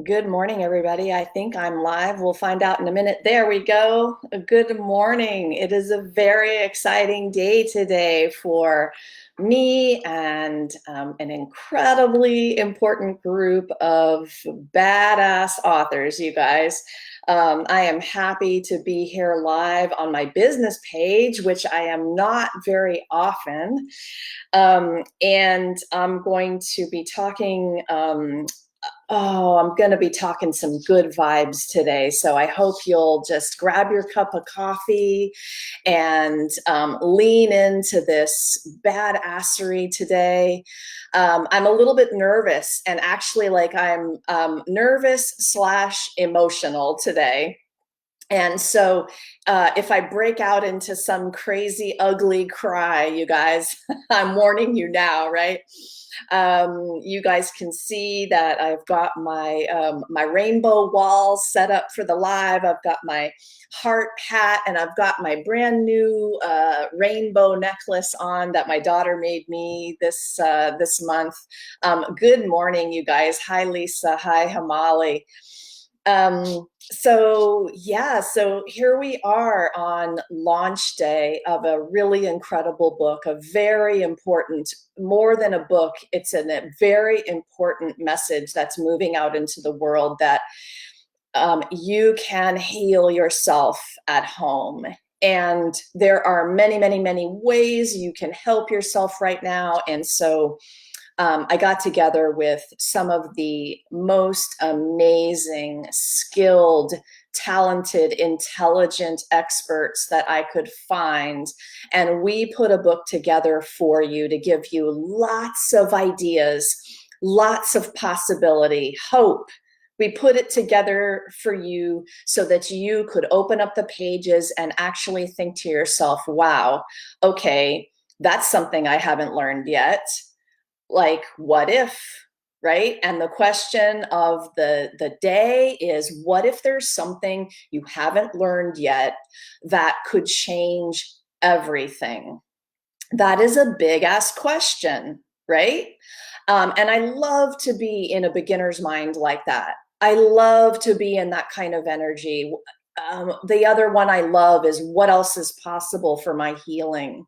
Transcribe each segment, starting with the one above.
Good morning, everybody. I think I'm live. We'll find out in a minute. There we go. Good morning. It is a very exciting day today for me and an incredibly important group of badass authors, you guys. I am happy to be here live on my business page, which I am not very often. And I'm going to be talking. I'm going to be talking some good vibes today. So I hope you'll just grab your cup of coffee and lean into this badassery today. I'm a little bit nervous, and actually, like, I'm nervous slash emotional today. And so, if I break out into some crazy, ugly cry, you guys, I'm warning you now, right? You guys can see that I've got my rainbow walls set up for the live. I've got my heart hat, and I've got my brand new rainbow necklace on that my daughter made me this month. Good morning, you guys. Hi, Lisa. Hi, Hamali. So here we are on launch day of a really incredible book, a very important, more than a book, it's a very important message that's moving out into the world that you can heal yourself at home. And there are many, many, many ways you can help yourself right now. And so I got together with some of the most amazing, skilled, talented, intelligent experts that I could find. And we put a book together for you to give you lots of ideas, lots of possibility, hope. We put it together for you so that you could open up the pages and actually think to yourself, wow, okay, that's something I haven't learned yet. Like, what if, right? And the question of the day is, what if there's something you haven't learned yet that could change everything? That is a big ass question, right? And I love to be in a beginner's mind like that. I love to be in that kind of energy. The other one I love is, what else is possible for my healing?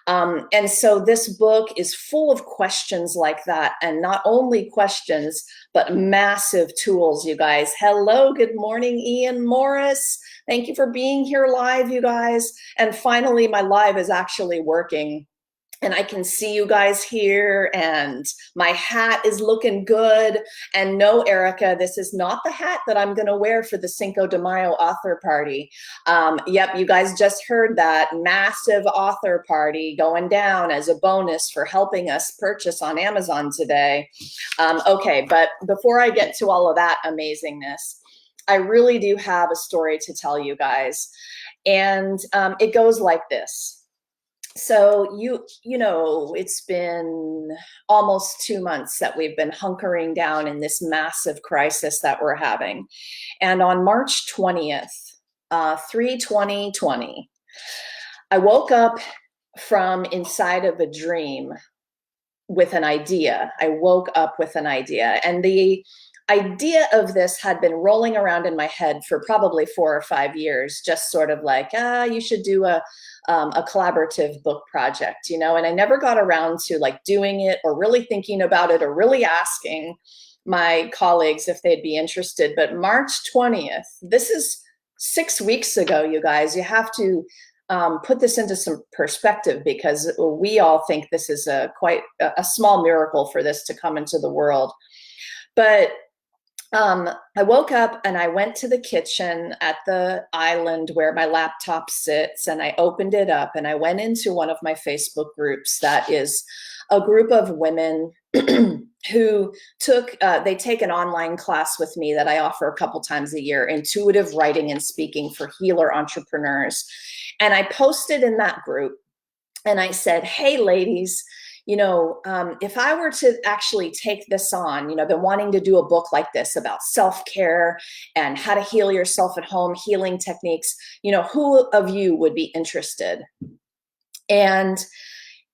And so this book is full of questions like that, and not only questions, but massive tools, you guys. Hello, good morning, Ian Morris. Thank you for being here live, you guys. And finally, my live is actually working. And I can see you guys here, and my hat is looking good. And no, Erica, this is not the hat that I'm going to wear for the Cinco de Mayo author party. Yep, you guys just heard that. Massive author party going down as a bonus for helping us purchase on Amazon today. Okay, but before I get to all of that amazingness, I really do have a story to tell you guys. And it goes like this. So it's been almost 2 months that we've been hunkering down in this massive crisis that we're having. And on March 20th, 3/20/20, I woke up from inside of a dream with an idea. I woke up with an idea, and the idea of this had been rolling around in my head for probably 4 or 5 years, just sort of like, you should do a collaborative book project, and I never got around to like doing it or really thinking about it or really asking my colleagues if they'd be interested. But March 20th, this is 6 weeks ago, you guys. You have to put this into some perspective, because we all think this is quite a small miracle for this to come into the world. But I woke up and I went to the kitchen at the island where my laptop sits, and I opened it up and I went into one of my Facebook groups that is a group of women who they take an online class with me that I offer a couple times a year, intuitive writing and speaking for healer entrepreneurs. And I posted in that group and I said, hey, ladies, if I were to actually take this on, I've been wanting to do a book like this about self-care and how to heal yourself at home, healing techniques, who of you would be interested? And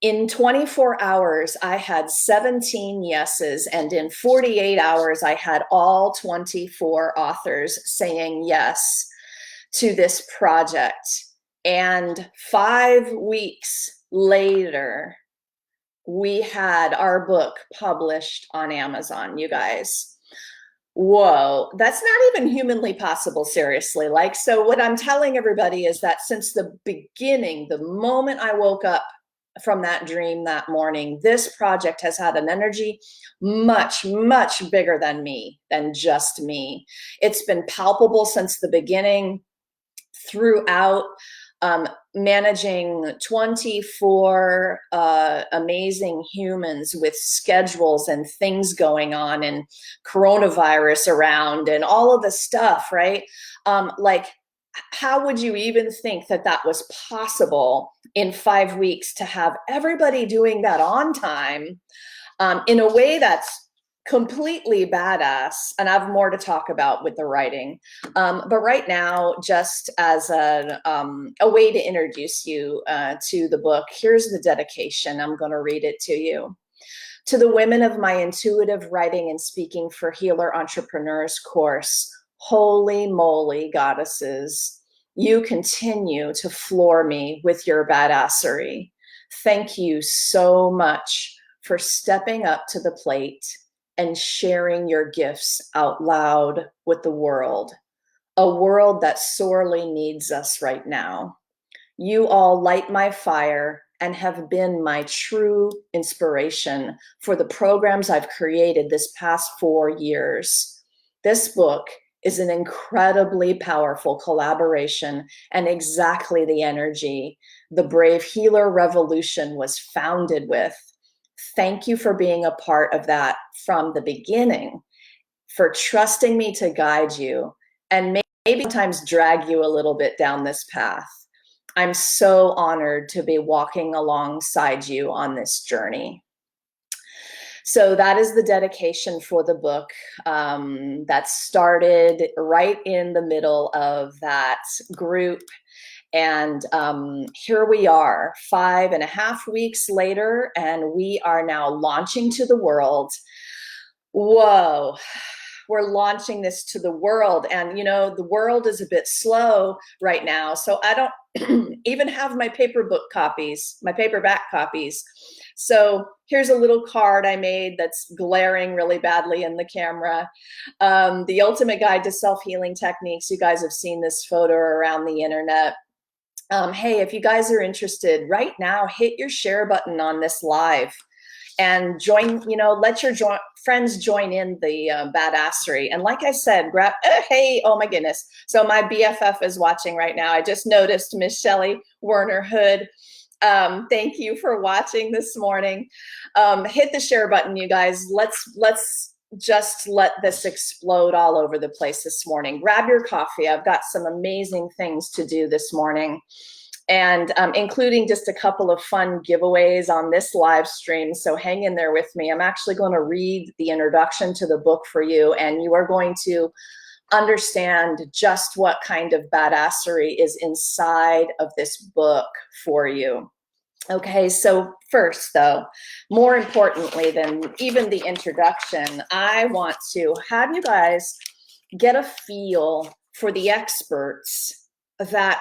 In 24 hours, I had 17 yeses, and in 48 hours, I had all 24 authors saying yes to this project. And 5 weeks later, we had our book published on Amazon, you guys. Whoa, that's not even humanly possible, seriously. Like, so what I'm telling everybody is that since the beginning, the moment I woke up from that dream that morning, this project has had an energy much, much bigger than me, than just me. It's been palpable since the beginning, throughout, managing 24 amazing humans with schedules and things going on and coronavirus around and all of the stuff, right? Like, how would you even think that that was possible in 5 weeks to have everybody doing that on time, in a way that's completely badass? And I have more to talk about with the writing. But right now, just as a way to introduce you to the book, here's the dedication. I'm going to read it to you. To the women of my intuitive writing and speaking for healer entrepreneurs course, holy moly, goddesses, you continue to floor me with your badassery. Thank you so much for stepping up to the plate and sharing your gifts out loud with the world, a world that sorely needs us right now. You all light my fire and have been my true inspiration for the programs I've created this past 4 years. This book is an incredibly powerful collaboration and exactly the energy the Brave Healer Revolution was founded with. Thank you for being a part of that from the beginning, for trusting me to guide you and maybe sometimes drag you a little bit down this path. I'm so honored to be walking alongside you on this journey. So that is the dedication for the book, that started right in the middle of that group. And here we are 5.5 weeks later, and we are now launching to the world. Whoa, we're launching this to the world. And, you know, the world is a bit slow right now. So I don't even have my paperback copies. So here's a little card I made that's glaring really badly in the camera. The Ultimate Guide to Self-Healing Techniques. You guys have seen this photo around the internet. Hey, if you guys are interested right now, hit your share button on this live and join, you know, let your friends join in the badassery. And like I said, grab, hey, oh my goodness. So my BFF is watching right now. I just noticed Miss Shelley Werner Hood. Thank you for watching this morning. Hit the share button, you guys. Let's just let this explode all over the place this morning. Grab your coffee. I've got some amazing things to do this morning, and including just a couple of fun giveaways on this live stream. So hang in there with me. I'm actually going to read the introduction to the book for you, and you are going to understand just what kind of badassery is inside of this book for you. Okay, so first though, more importantly than even the introduction, I want to have you guys get a feel for the experts that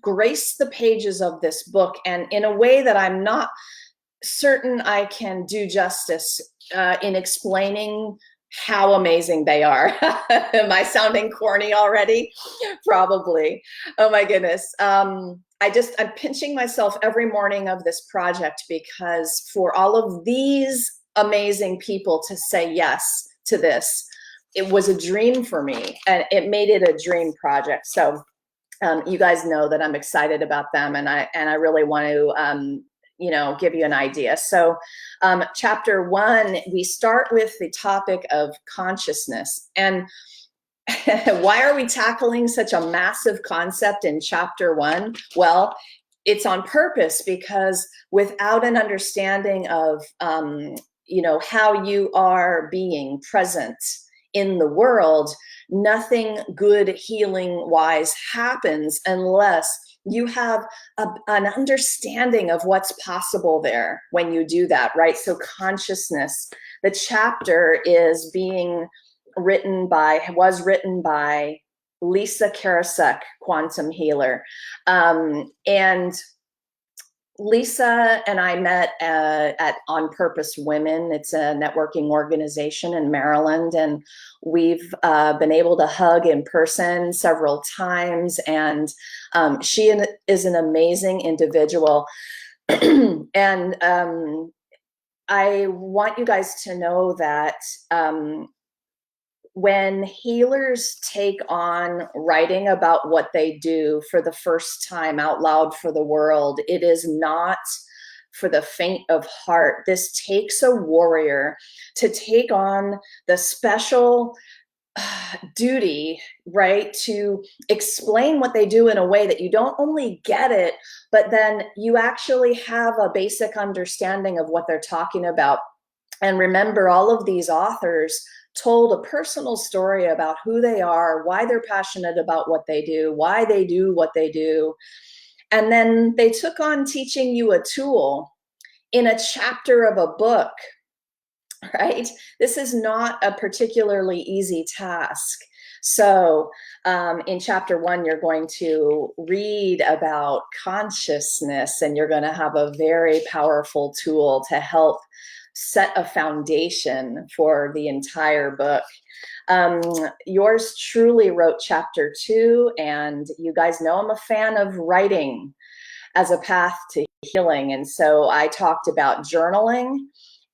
grace the pages of this book, and in a way that I'm not certain I can do justice in explaining how amazing they are. Am I sounding corny already? Probably. Oh my goodness. I'm pinching myself every morning of this project, because for all of these amazing people to say yes to this, it was a dream for me, and it made it a dream project. So you guys know that I'm excited about them, and I really want to you know, give you an idea. So chapter 1, we start with the topic of consciousness. And why are we tackling such a massive concept in chapter 1? Well, it's on purpose, because without an understanding of you know, how you are being present in the world, nothing good healing wise happens unless you have an understanding of what's possible there when you do that, right? So consciousness, the chapter was written by Lisa Karasek, quantum healer. And Lisa and I met at On Purpose Women. It's a networking organization in Maryland, and we've been able to hug in person several times. And she is an amazing individual. And I want you guys to know that when healers take on writing about what they do for the first time out loud for the world, it is not for the faint of heart. This takes a warrior to take on the special duty, right, to explain what they do in a way that you don't only get it, but then you actually have a basic understanding of what they're talking about. And remember, all of these authors told a personal story about who they are, why they're passionate about what they do, why they do what they do. And then they took on teaching you a tool in a chapter of a book, right? This is not a particularly easy task. So in chapter 1, you're going to read about consciousness, and you're going to have a very powerful tool to help set a foundation for the entire book. Yours truly wrote chapter 2, and you guys know I'm a fan of writing as a path to healing. And so I talked about journaling,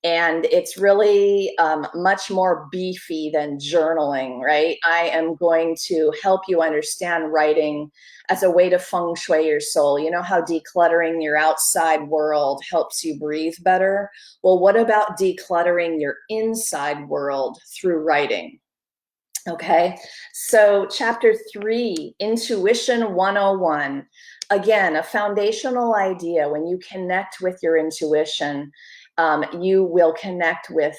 and it's really much more beefy than journaling, right? I am going to help you understand writing as a way to feng shui your soul. You know how decluttering your outside world helps you breathe better? Well, what about decluttering your inside world through writing? Okay, so chapter 3, Intuition 101. Again, a foundational idea. When you connect with your intuition, you will connect with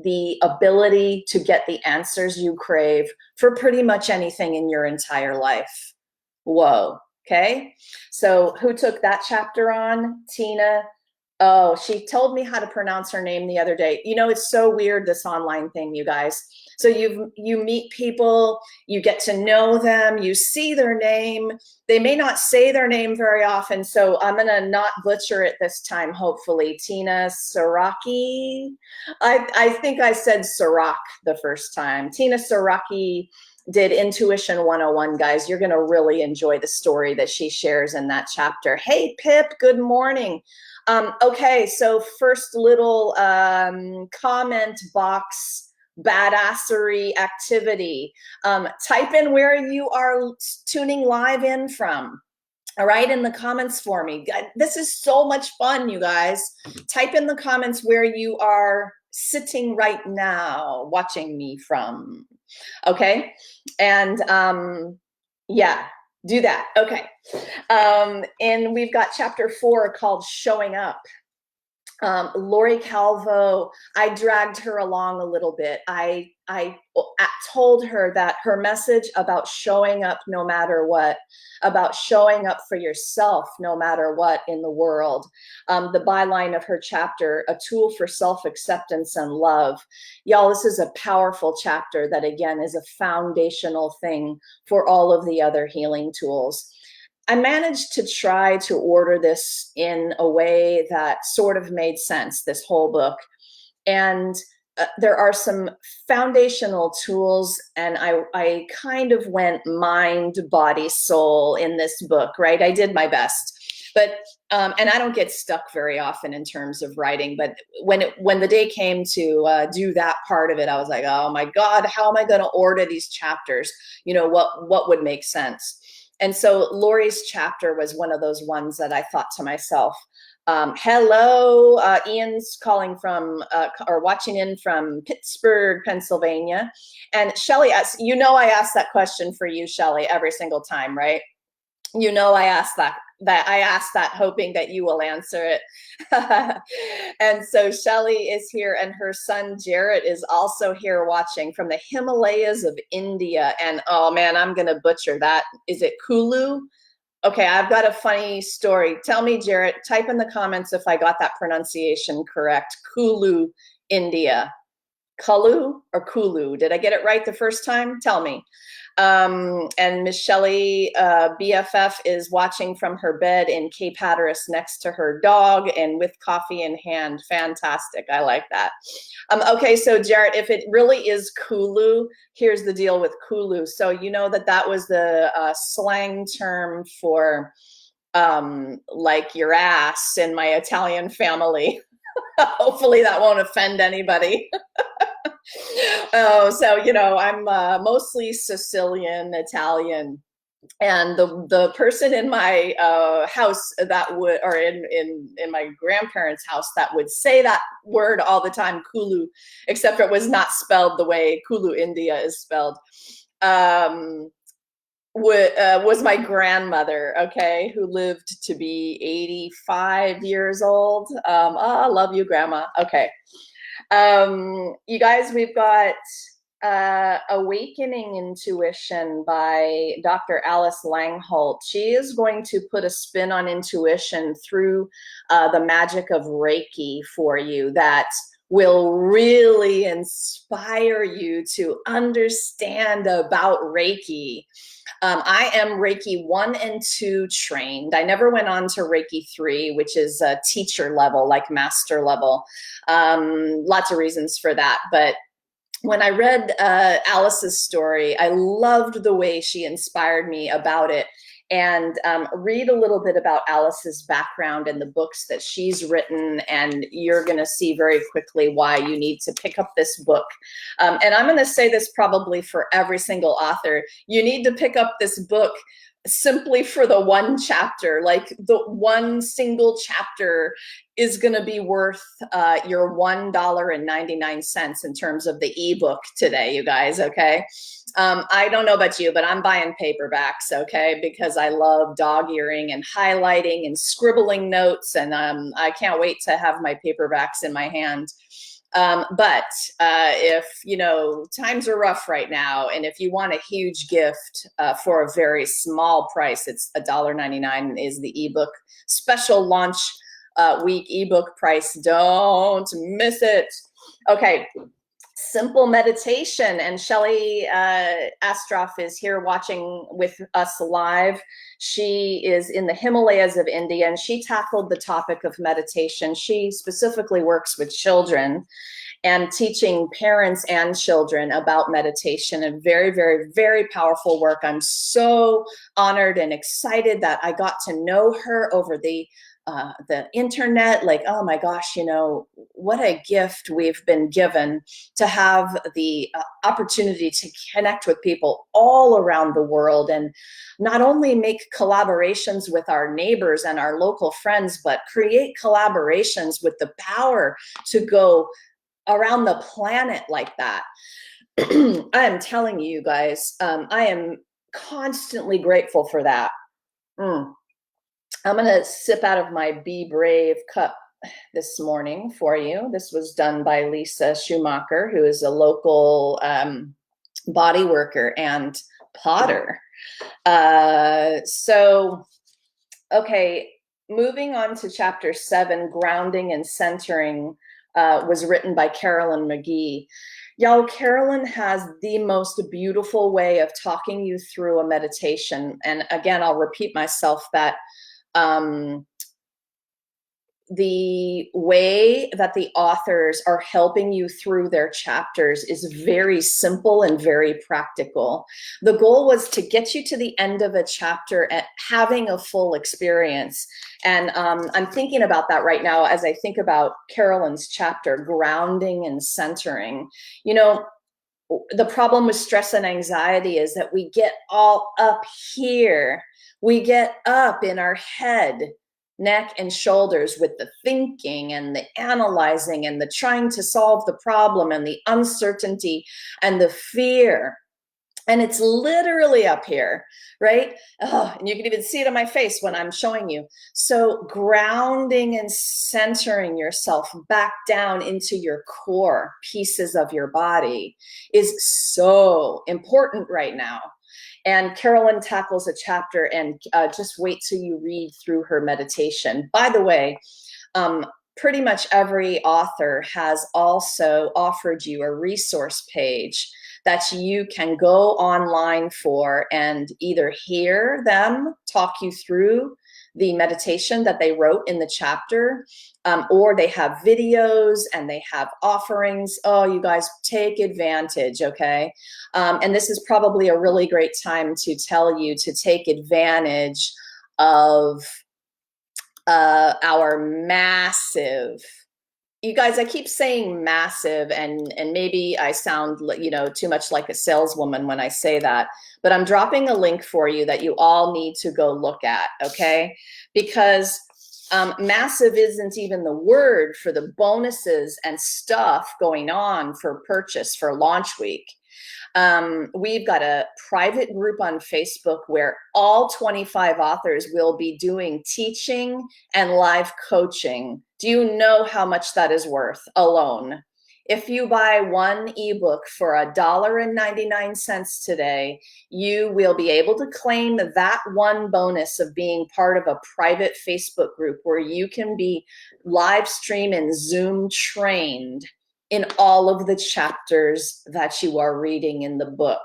the ability to get the answers you crave for pretty much anything in your entire life. Whoa. Okay. So who took that chapter on? Tina. Oh, she told me how to pronounce her name the other day. You know, it's so weird, this online thing, you guys. So you meet people, you get to know them, you see their name. They may not say their name very often, so I'm gonna not butcher it this time, hopefully. Tina Saraki. I think I said Sarak the first time. Tina Saraki did Intuition 101, guys. You're gonna really enjoy the story that she shares in that chapter. Hey, Pip, good morning. Okay, so first little comment box badassery activity. Type in where you are tuning live in from. All right, in the comments for me. This is so much fun, you guys. Type in the comments where you are sitting right now, watching me from. Okay, and yeah, do that. Okay, and we've got chapter 4 called Showing Up. Lori Calvo, I dragged her along a little bit. I told her that her message about showing up no matter what, about showing up for yourself no matter what in the world. The byline of her chapter, A Tool for Self-Acceptance and Love. Y'all, this is a powerful chapter that, again, is a foundational thing for all of the other healing tools. I managed to try to order this in a way that sort of made sense, this whole book. And there are some foundational tools, and I kind of went mind, body, soul in this book, right? I did my best. But, and I don't get stuck very often in terms of writing, but when the day came to do that part of it, I was like, oh my God, how am I going to order these chapters? You know, what would make sense? And so Lori's chapter was one of those ones that I thought to myself, hello, Ian's calling from, or watching in from Pittsburgh, Pennsylvania. And Shelly, you know I ask that question for you, Shelly, every single time, right? You know I ask that hoping that you will answer it. And so Shelly is here, and her son Jarrett is also here watching from the Himalayas of India. And oh man, I'm gonna butcher that. Is it Kulu? Okay, I've got a funny story. Tell me, Jarrett, type in the comments if I got that pronunciation correct. Kulu, India. Kulu or Kulu? Did I get it right the first time? Tell me. And Miss Shelley, BFF, is watching from her bed in Cape Hatteras next to her dog and with coffee in hand. Fantastic. I like that. Okay, so Jarrett, if it really is Kulu, here's the deal with Kulu. So you know that was the slang term for like your ass in my Italian family. Hopefully that won't offend anybody. Oh, so I'm mostly Sicilian, Italian, and the person in my house that would, or in my grandparents' house that would say that word all the time, Kulu, except it was not spelled the way Kulu, India is spelled. Was my grandmother, okay, who lived to be 85 years old. I love you, Grandma. Okay. You guys, we've got Awakening Intuition by Dr. Alice Langholt. She is going to put a spin on intuition through the magic of Reiki for you that will really inspire you to understand about Reiki. I am Reiki 1 and 2 trained. I never went on to Reiki 3, which is a teacher level, like master level. Lots of reasons for that. But when I read Alice's story, I loved the way she inspired me about it. And read a little bit about Alice's background and the books that she's written, and you're going to see very quickly why you need to pick up this book. And I'm going to say this probably for every single author. You need to pick up this book simply for the one chapter. Like the one single chapter is going to be worth your $1.99 in terms of the ebook today, you guys, okay? I don't know about you, but I'm buying paperbacks, okay? Because I love dog-earing and highlighting and scribbling notes, and I can't wait to have my paperbacks in my hand. But if, times are rough right now, and if you want a huge gift for a very small price, it's $1.99 is the ebook особо launch week ebook price. Don't miss it. Okay. Simple meditation, and Shelley Astroff is here watching with us live. She is in the Himalayas of India, and she tackled the topic of meditation. She specifically works with children and teaching parents and children about meditation, and very, very, very powerful work. I'm so honored and excited that I got to know her over the internet. Like, oh my gosh, what a gift we've been given to have the opportunity to connect with people all around the world, and not only make collaborations with our neighbors and our local friends, but create collaborations with the power to go around the planet like that. I am telling you guys, I am constantly grateful for that. I'm going to sip out of my Be Brave cup this morning for you. This was done by Lisa Schumacher, who is a local body worker and potter. Okay, moving on to chapter 7, Grounding and Centering, was written by Carolyn McGee. Y'all, Carolyn has the most beautiful way of talking you through a meditation. And again, I'll repeat myself that the way that the authors are helping you through their chapters is very simple and very practical. The goal was to get you to the end of a chapter at having a full experience. And I'm thinking about that right now as I think about Carolyn's chapter, Grounding and Centering. The problem with stress and anxiety is that we get all up here. We get up in our head, neck, and shoulders with the thinking and the analyzing and the trying to solve the problem and the uncertainty and the fear. And it's literally up here, right? Oh, and you can even see it on my face when I'm showing you. So grounding and centering yourself back down into your core pieces of your body is so important right now. And Carolyn tackles a chapter, and just wait till you read through her meditation. By the way, pretty much every author has also offered you a resource page that you can go online for and either hear them talk you through the meditation that they wrote in the chapter, or they have videos and they have offerings. Oh, you guys, take advantage, okay? And this is probably a really great time to tell you to take advantage of our massive, you guys, I keep saying massive, and maybe I sound, you know, too much like a saleswoman when I say that, but I'm dropping a link for you that you all need to go look at, okay? Because massive isn't even the word for the bonuses and stuff going on for purchase for launch week. We've got a private group on Facebook where all 25 authors will be doing teaching and live coaching. Do you know how much that is worth alone? If you buy one ebook for $1.99 today, you will be able to claim that one bonus of being part of a private Facebook group where you can be live stream and Zoom trained in all of the chapters that you are reading in the book.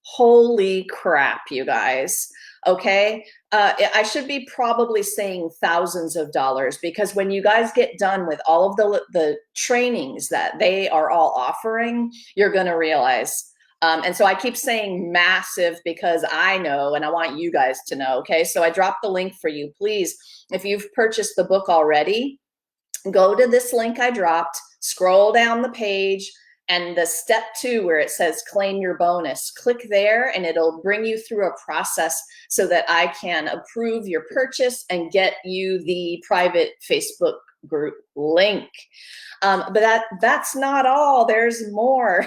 Holy crap, you guys. Okay, I should be probably saying thousands of dollars, because when you guys get done with all of the trainings that they are all offering, you're going to realize. And so I keep saying massive because I know, and I want you guys to know. Okay, so I dropped the link for you. Please, if you've purchased the book already, go to this link I dropped, scroll down the page, and the step 2 where it says claim your bonus, click there and it'll bring you through a process so that I can approve your purchase and get you the private Facebook group link. But that's not all, there's more.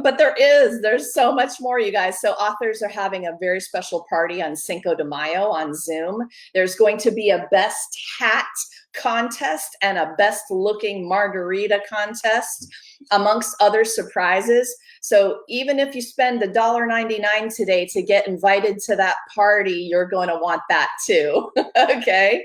But there's so much more, you guys. So authors are having a very special party on Cinco de Mayo on Zoom. There's going to be a best hat contest and a best looking margarita contest, amongst other surprises. So even if you spend $1.99 today to get invited to that party, you're going to want that too. Okay.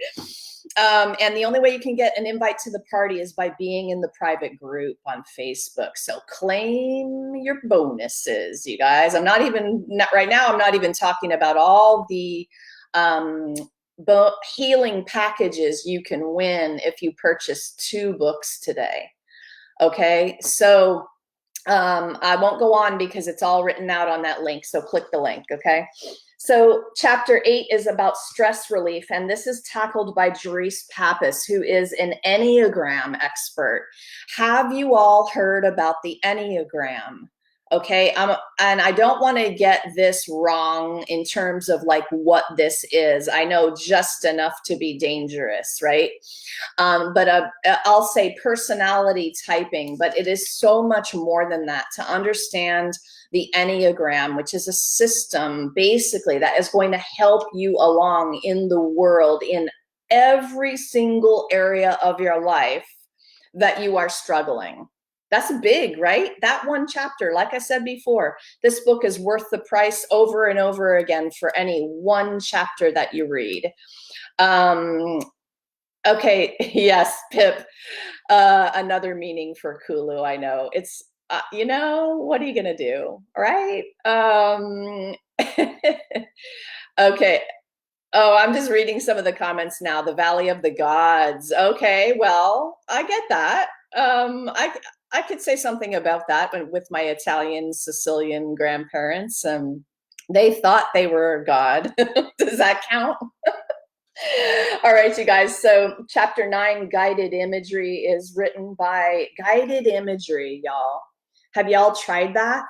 And the only way you can get an invite to the party is by being in the private group on Facebook. So claim your bonuses, you guys. I'm not even talking about all the healing packages you can win if you purchase 2 books today. Okay, so I won't go on because it's all written out on that link. So click the link, okay? So chapter 8 is about stress relief, and this is tackled by Jerice Pappas, who is an Enneagram expert. Have you all heard about the Enneagram? Okay, and I don't want to get this wrong in terms of like what this is. I know just enough to be dangerous, right? But I'll say personality typing, but it is so much more than that. To understand the Enneagram, which is a system basically that is going to help you along in the world in every single area of your life that you are struggling. That's big, right? That one chapter, like I said before, this book is worth the price over and over again for any one chapter that you read. Okay, yes, Pip, another meaning for Kulu, I know. It's, you know, what are you gonna do, right? Okay. Oh, I'm just reading some of the comments now. The Valley of the Gods. Okay, well, I get that. I could say something about that with my Italian Sicilian grandparents. They thought they were a god. Does that count? All right, you guys. So chapter 9, guided imagery, is written by Guided Imagery, y'all. Have y'all tried that?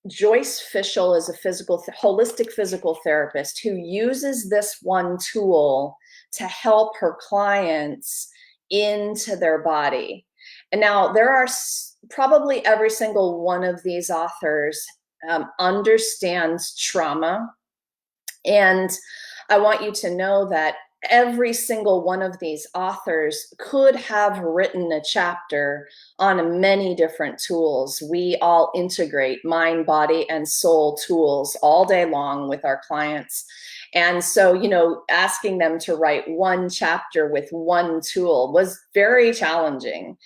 Joyce Fishel is a holistic physical therapist who uses this one tool to help her clients into their body. And now there are probably every single one of these authors understands trauma. And I want you to know that every single one of these authors could have written a chapter on many different tools. We all integrate mind, body, and soul tools all day long with our clients. And so, you know, asking them to write one chapter with one tool was very challenging.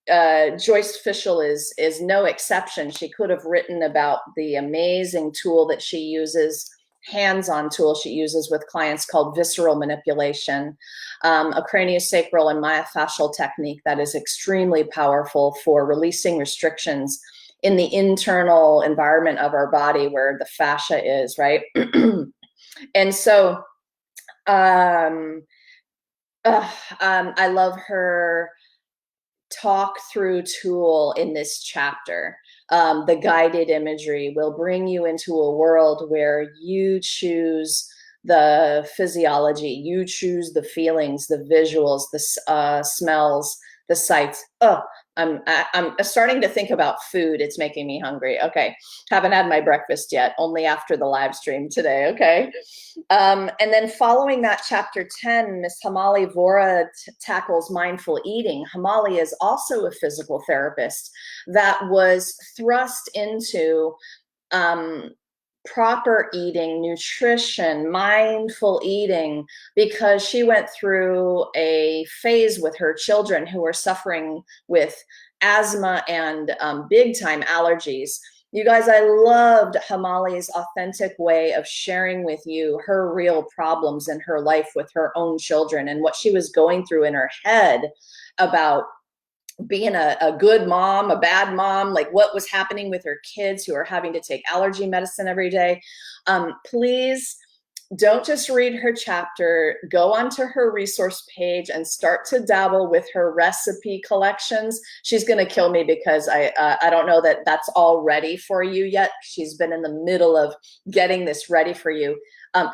Joyce Fishel is no exception. She could have written about the amazing tool that she uses, hands-on tool she uses with clients called visceral manipulation, a craniosacral and myofascial technique that is extremely powerful for releasing restrictions in the internal environment of our body where the fascia is, right? And so I love her talk through tool in this chapter. The guided imagery will bring you into a world where you choose the physiology, you choose the feelings, the visuals, the smells, the sights. Oh, I'm starting to think about food. It's making me hungry. Okay, haven't had my breakfast yet, only after the live stream today. Okay. And then following that, chapter 10, Miss Hamali Vora tackles mindful eating. Hamali is also a physical therapist that was thrust into proper eating, nutrition, mindful eating, because she went through a phase with her children who were suffering with asthma and big time allergies. You guys, I loved Hamali's authentic way of sharing with you her real problems in her life with her own children and what she was going through in her head about being a good mom, a bad mom, like what was happening with her kids who are having to take allergy medicine every day. Please don't just read her chapter, go onto her resource page and start to dabble with her recipe collections. She's going to kill me because I don't know that that's all ready for you yet. She's been in the middle of getting this ready for you.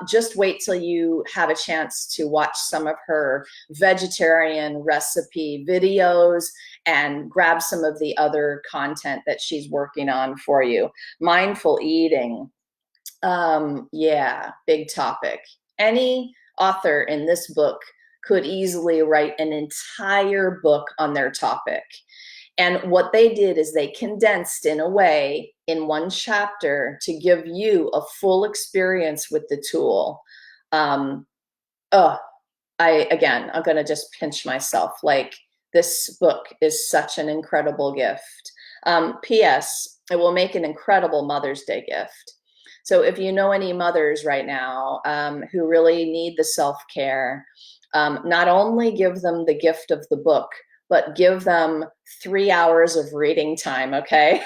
Just wait till you have a chance to watch some of her vegetarian recipe videos and grab some of the other content that she's working on for you. Mindful eating. Yeah, big topic. Any author in this book could easily write an entire book on their topic. And what they did is they condensed in a way in one chapter to give you a full experience with the tool. I'm going to just pinch myself. Like, this book is such an incredible gift. P.S. It will make an incredible Mother's Day gift. So if you know any mothers right now who really need the self-care, not only give them the gift of the book, but give them 3 hours of reading time, okay?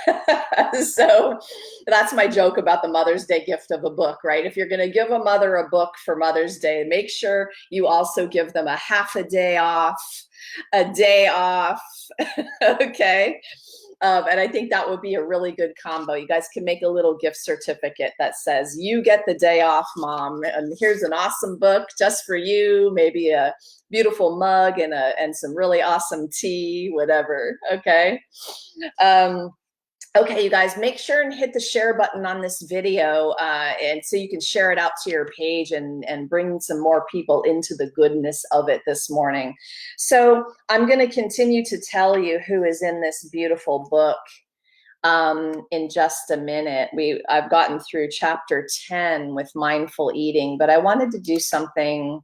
So that's my joke about the Mother's Day gift of a book, right? If you're gonna give a mother a book for Mother's Day, make sure you also give them a half a day off, okay? And I think that would be a really good combo. You guys can make a little gift certificate that says, you get the day off, Mom, and here's an awesome book just for you, maybe a beautiful mug and some really awesome tea, whatever, okay? Okay, you guys, make sure and hit the share button on this video and so you can share it out to your page and bring some more people into the goodness of it this morning. So I'm going to continue to tell you who is in this beautiful book in just a minute. I've gotten through chapter 10 with mindful eating, but I wanted to do something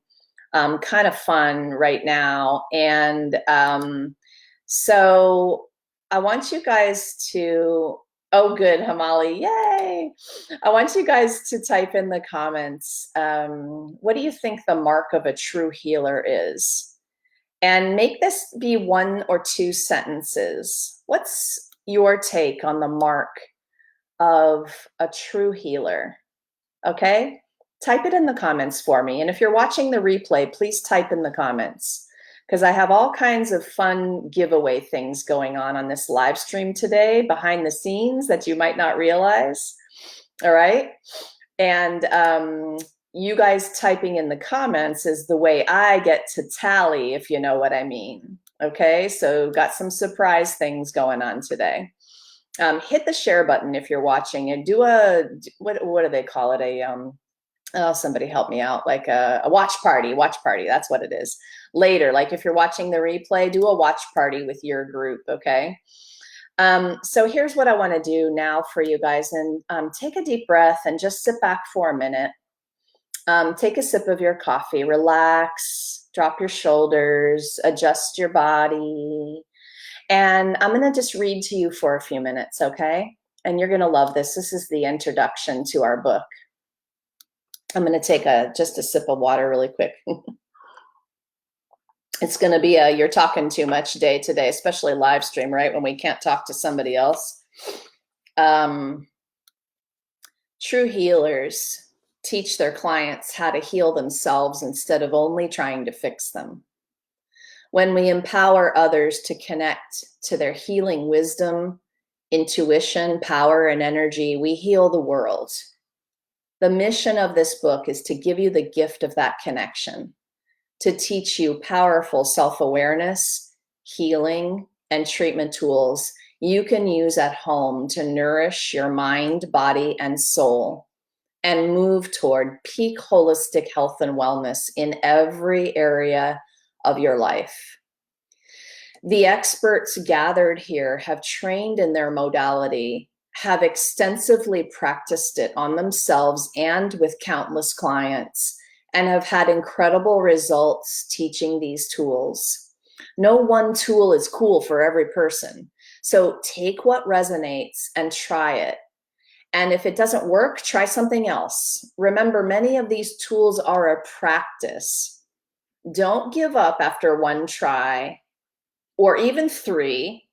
kind of fun right now. And so I want you guys to, oh good, Hamali, yay! I want you guys to type in the comments, what do you think the mark of a true healer is? And make this be 1 or 2 sentences. What's your take on the mark of a true healer? Okay, type it in the comments for me. And if you're watching the replay, please type in the comments, because I have all kinds of fun giveaway things going on this live stream today behind the scenes that you might not realize. All right. And you guys typing in the comments is the way I get to tally, if you know what I mean. Okay. So got some surprise things going on today. Hit the share button if you're watching and do what do they call it? Oh, somebody help me out, like a watch party, that's what it is. Later, like if you're watching the replay, do a watch party with your group, okay? So here's what I want to do now for you guys, and take a deep breath and just sit back for a minute. Take a sip of your coffee, relax, drop your shoulders, adjust your body. And I'm going to just read to you for a few minutes, okay? And you're going to love this. This is the introduction to our book. I'm going to take just a sip of water really quick. It's going to be a you're talking too much day today, especially live stream, right? When we can't talk to somebody else. True healers teach their clients how to heal themselves instead of only trying to fix them. When we empower others to connect to their healing wisdom, intuition, power, and energy, we heal the world. The mission of this book is to give you the gift of that connection, to teach you powerful self-awareness, healing, and treatment tools you can use at home to nourish your mind, body, and soul, and move toward peak holistic health and wellness in every area of your life. The experts gathered here have trained in their modality, have extensively practiced it on themselves and with countless clients, and have had incredible results teaching these tools. No one tool is cool for every person. So take what resonates and try it. And if it doesn't work, try something else. Remember, many of these tools are a practice. Don't give up after one try or even 3.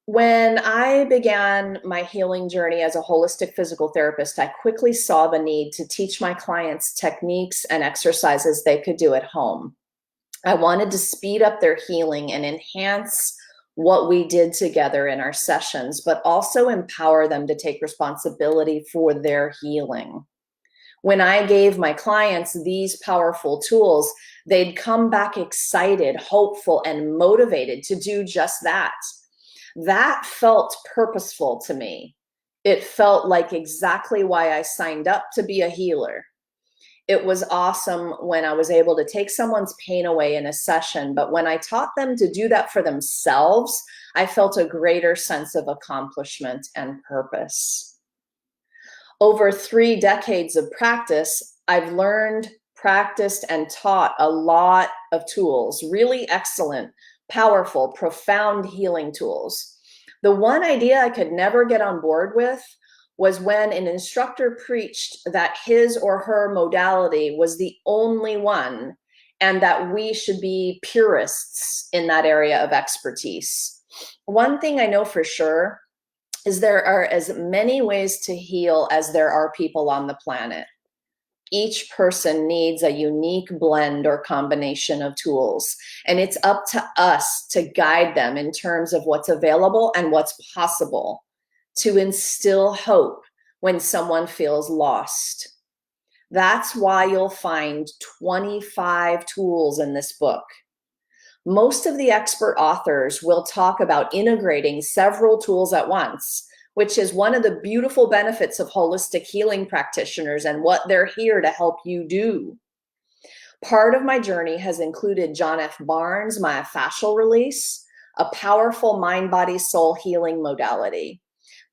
When I began my healing journey as a holistic physical therapist, I quickly saw the need to teach my clients techniques and exercises they could do at home. I wanted to speed up their healing and enhance what we did together in our sessions, but also empower them to take responsibility for their healing. When I gave my clients these powerful tools, they'd come back excited, hopeful, and motivated to do just that. That felt purposeful to me. It felt like exactly why I signed up to be a healer. It was awesome when I was able to take someone's pain away in a session, but when I taught them to do that for themselves, I felt a greater sense of accomplishment and purpose. Over 3 decades of practice, I've learned, practiced, and taught a lot of tools, really excellent, powerful, profound healing tools. The one idea I could never get on board with was when an instructor preached that his or her modality was the only one and that we should be purists in that area of expertise. One thing I know for sure is there are as many ways to heal as there are people on the planet. Each person needs a unique blend or combination of tools, and it's up to us to guide them in terms of what's available and what's possible, to instill hope when someone feels lost. That's why you'll find 25 tools in this book. Most of the expert authors will talk about integrating several tools at once, which is one of the beautiful benefits of holistic healing practitioners and what they're here to help you do. Part of my journey has included John F. Barnes' myofascial release, a powerful mind, body, soul healing modality.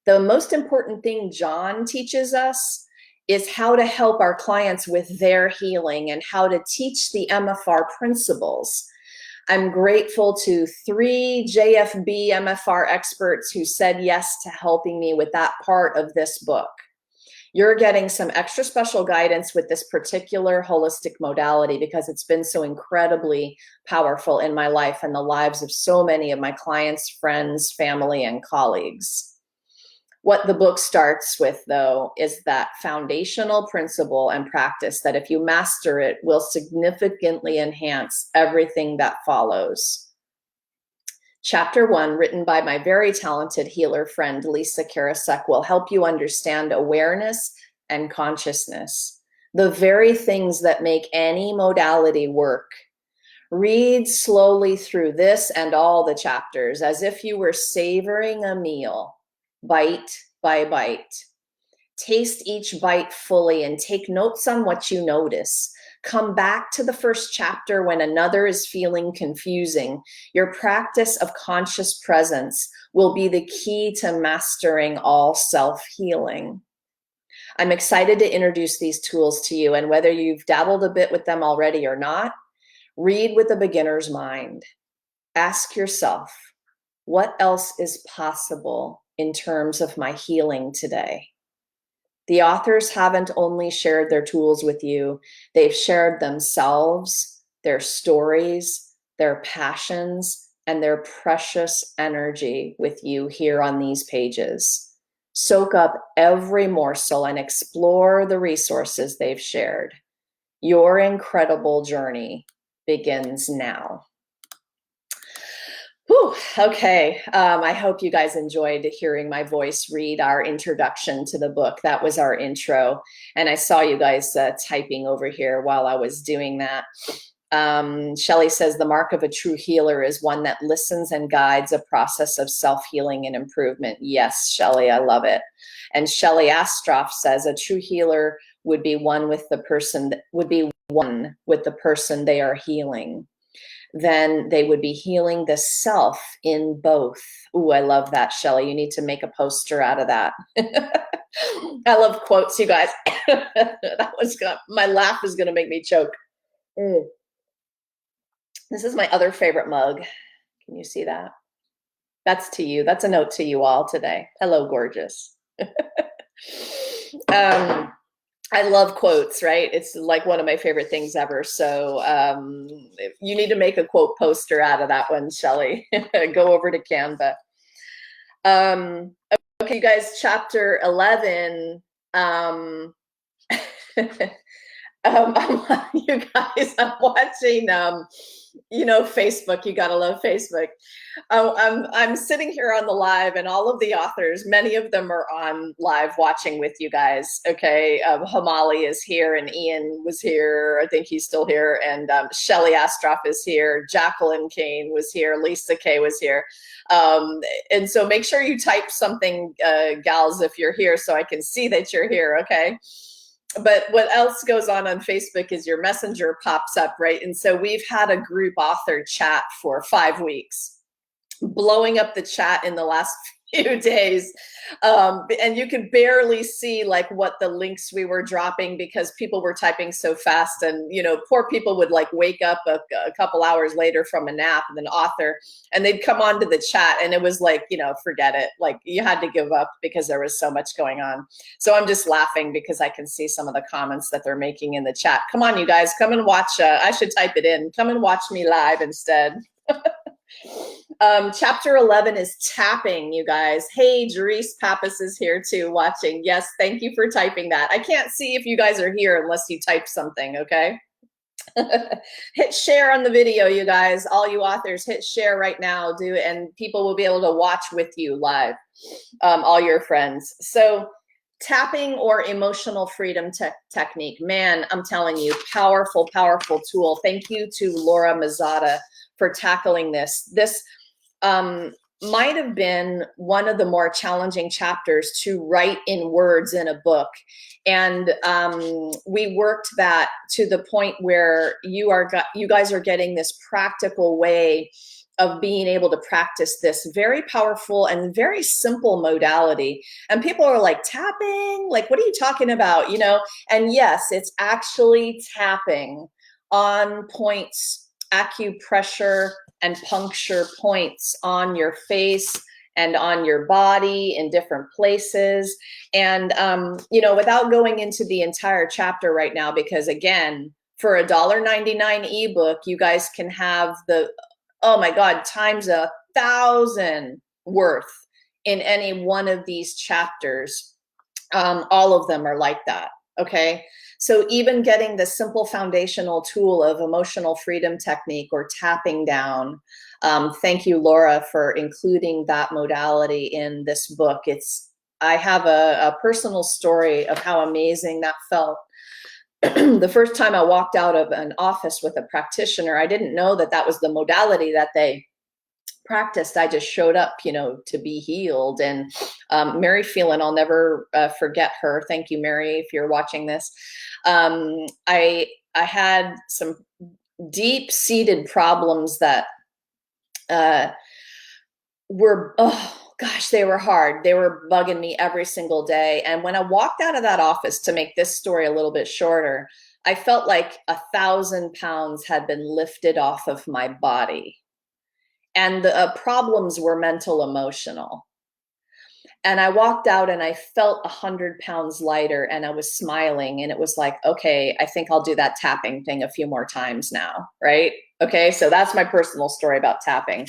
The most important thing John teaches us is how to help our clients with their healing and how to teach the MFR principles. I'm grateful to 3 JFB MFR experts who said yes to helping me with that part of this book. You're getting some extra special guidance with this particular holistic modality because it's been so incredibly powerful in my life and the lives of so many of my clients, friends, family, and colleagues. What the book starts with, though, is that foundational principle and practice that if you master it, will significantly enhance everything that follows. Chapter 1, written by my very talented healer friend, Lisa Karasek, will help you understand awareness and consciousness, the very things that make any modality work. Read slowly through this and all the chapters as if you were savoring a meal, bite by bite. Taste each bite fully and take notes on what you notice. Come back to the first chapter when another is feeling confusing. Your practice of conscious presence will be the key to mastering all self-healing. I'm excited to introduce these tools to you, and whether you've dabbled a bit with them already or not, read with a beginner's mind. Ask yourself, what else is possible in terms of my healing today? The authors haven't only shared their tools with you, they've shared themselves, their stories, their passions, and their precious energy with you here on these pages. Soak up every morsel and explore the resources they've shared. Your incredible journey begins now. Whew, okay, I hope you guys enjoyed hearing my voice read our introduction to the book. That was our intro, and I saw you guys typing over here while I was doing that. Shelley says, the mark of a true healer is one that listens and guides a process of self-healing and improvement. Yes, Shelley, I love it. And Shelley Astroff says, a true healer would be one with the person they are healing. Then they would be healing the self in both. Ooh, I love that, Shelley. You need to make a poster out of that. I love quotes, you guys. My laugh is gonna make me choke. This is my other favorite mug. Can you see that? That's to you. That's a note to you all today. Hello, gorgeous. I love quotes, right? It's like one of my favorite things ever. So you need to make a quote poster out of that one, Shelley. Go over to Canva. Okay, you guys, chapter 11. You guys, I'm watching, Facebook. You gotta love Facebook. I'm sitting here on the live, and all of the authors, many of them are on live watching with you guys. Okay, Hamali is here, and Ian was here. I think he's still here, and Shelley Astroff is here. Jacqueline Kane was here. Lisa Kay was here. And so make sure you type something, gals, if you're here, so I can see that you're here. Okay. But what else goes on Facebook is your messenger pops up, right? And so we've had a group author chat for 5 weeks, blowing up the chat in the last few days. And you could barely see like what the links we were dropping because people were typing so fast, and poor people would like wake up a couple hours later from a nap, and an author, and they'd come onto the chat, and it was like, forget it. Like you had to give up because there was so much going on. So I'm just laughing because I can see some of the comments that they're making in the chat. Come on, you guys, come and watch. I should type it in. Come and watch me live instead. Chapter 11 is tapping, you guys. Hey, Jerice Pappas is here too, watching. Yes, thank you for typing that. I can't see if you guys are here unless you type something, okay? Hit share on the video, you guys. All you authors, hit share right now, and people will be able to watch with you live, all your friends. So tapping, or emotional freedom technique, man, I'm telling you, powerful, powerful tool. Thank you to Laura Mazzata for tackling this. This might have been one of the more challenging chapters to write in words in a book. And we worked that to the point where you guys are getting this practical way of being able to practice this very powerful and very simple modality. And people are like, tapping? Like, what are you talking about? And yes, it's actually tapping on points, acupressure and puncture points on your face and on your body in different places. And, without going into the entire chapter right now, because again, for a $1.99 ebook, you guys can have the, oh my God, times 1,000 worth in any one of these chapters. All of them are like that. Okay. So even getting the simple foundational tool of emotional freedom technique, or tapping down. Thank you, Laura, for including that modality in this book. I have a personal story of how amazing that felt. The first time I walked out of an office with a practitioner, I didn't know that was the modality that they practiced. I just showed up, to be healed. And Mary Phelan, I'll never forget her. Thank you, Mary, if you're watching this. I had some deep-seated problems that were, oh gosh, they were hard. They were bugging me every single day. And when I walked out of that office, to make this story a little bit shorter, I felt like 1,000 pounds had been lifted off of my body. And the problems were mental, emotional. And I walked out and I felt 100 pounds lighter, and I was smiling, and it was like, okay, I think I'll do that tapping thing a few more times now, right? Okay, so that's my personal story about tapping.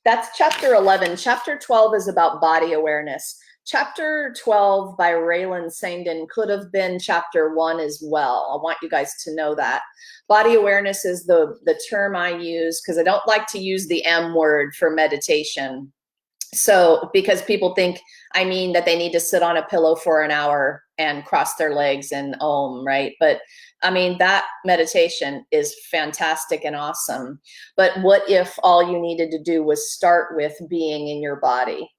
That's chapter 11. Chapter 12 is about body awareness. Chapter 12 by Raylan Sandin could have been chapter 1 as well. I want you guys to know that. Body awareness is the term I use because I don't like to use the M word for meditation. So, because people think I mean that they need to sit on a pillow for an hour and cross their legs and om, right? But I mean, that meditation is fantastic and awesome. But what if all you needed to do was start with being in your body?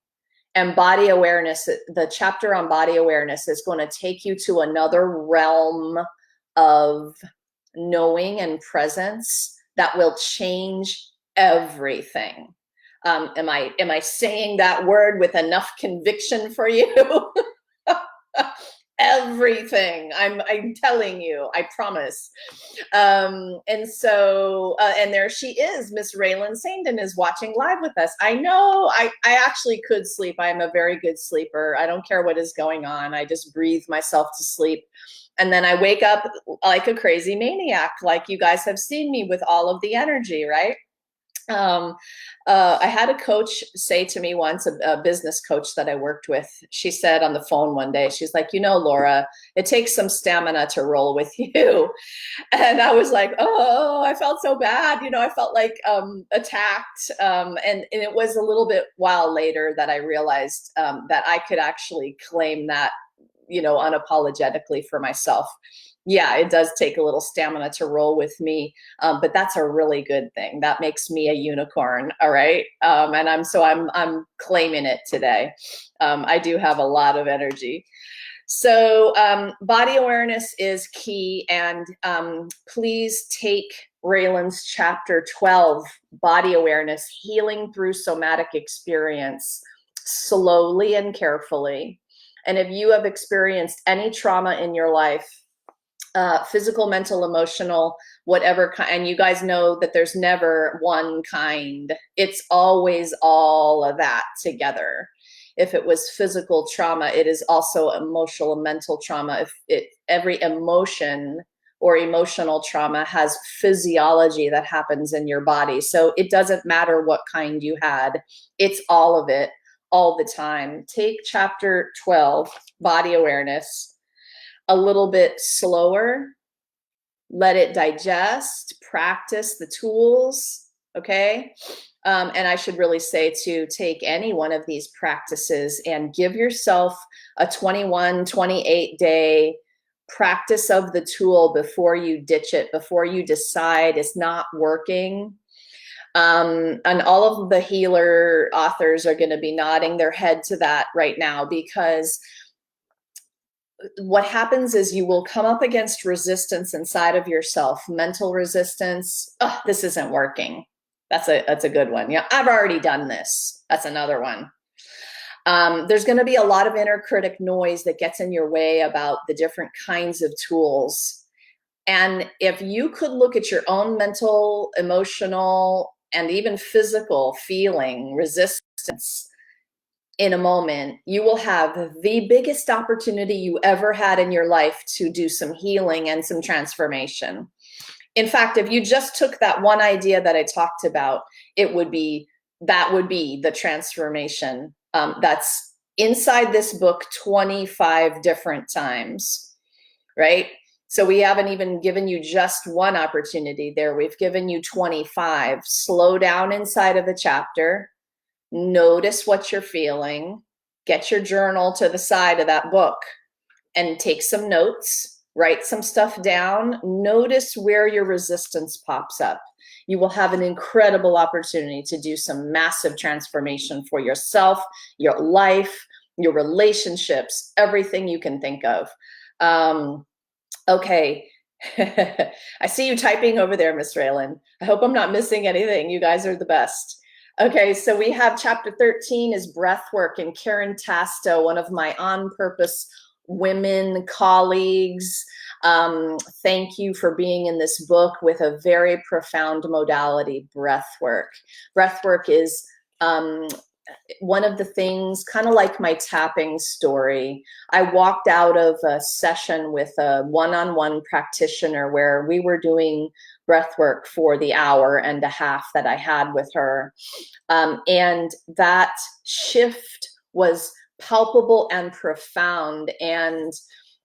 And body awareness, the chapter on body awareness is going to take you to another realm of knowing and presence that will change everything. Am I saying that word with enough conviction for you? Everything. I'm telling you, I promise. And so, and there she is, Miss Raylan Sandin is watching live with us. I know, I actually could sleep. I am a very good sleeper. I don't care what is going on. I just breathe myself to sleep. And then I wake up like a crazy maniac, like you guys have seen me with all of the energy, right? I had a coach say to me once, a business coach that I worked with, she said on the phone one day, she's like, Laura, it takes some stamina to roll with you. And I was like, oh, I felt so bad. I felt like attacked. And it was a little bit while later that I realized that I could actually claim that, unapologetically for myself. Yeah, it does take a little stamina to roll with me, but that's a really good thing. That makes me a unicorn, all right? And I'm claiming it today. I do have a lot of energy. So body awareness is key, and please take Raylan's chapter 12, body awareness, healing through somatic experience, slowly and carefully. And if you have experienced any trauma in your life, physical, mental, emotional, whatever kind, and you guys know that there's never one kind. It's always all of that together. If it was physical trauma, it is also emotional and mental trauma. Every emotion or emotional trauma has physiology that happens in your body. So it doesn't matter what kind you had. It's all of it all the time. Take chapter 12, body awareness, a little bit slower, let it digest, practice the tools, okay? And I should really say to take any one of these practices and give yourself a 21, 28 day practice of the tool before you ditch it, before you decide it's not working. And all of the healer authors are going to be nodding their head to that right now, because what happens is you will come up against resistance inside of yourself, mental resistance. Oh, this isn't working. That's a good one. Yeah, I've already done this. That's another one. There's going to be a lot of inner critic noise that gets in your way about the different kinds of tools. And if you could look at your own mental, emotional, and even physical feeling resistance in a moment, you will have the biggest opportunity you ever had in your life to do some healing and some transformation. In fact, if you just took that one idea that I talked about, that would be the transformation that's inside this book 25 different times, right? So we haven't even given you just one opportunity there. We've given you 25. Slow down inside of a chapter. Notice what you're feeling. Get your journal to the side of that book and take some notes. Write some stuff down. Notice where your resistance pops up. You will have an incredible opportunity to do some massive transformation for yourself, your life, your relationships, everything you can think of. Okay. I see you typing over there, Miss Raylan. I hope I'm not missing anything. You guys are the best. Okay, so we have chapter 13 is breath work, and Karen Tasto, one of my on purpose women colleagues. Thank you for being in this book with a very profound modality, breath work. Breath work is one of the things, kind of like my tapping story. I walked out of a session with a one-on-one practitioner where we were doing breath work for the hour and a half that I had with her. And that shift was palpable and profound. And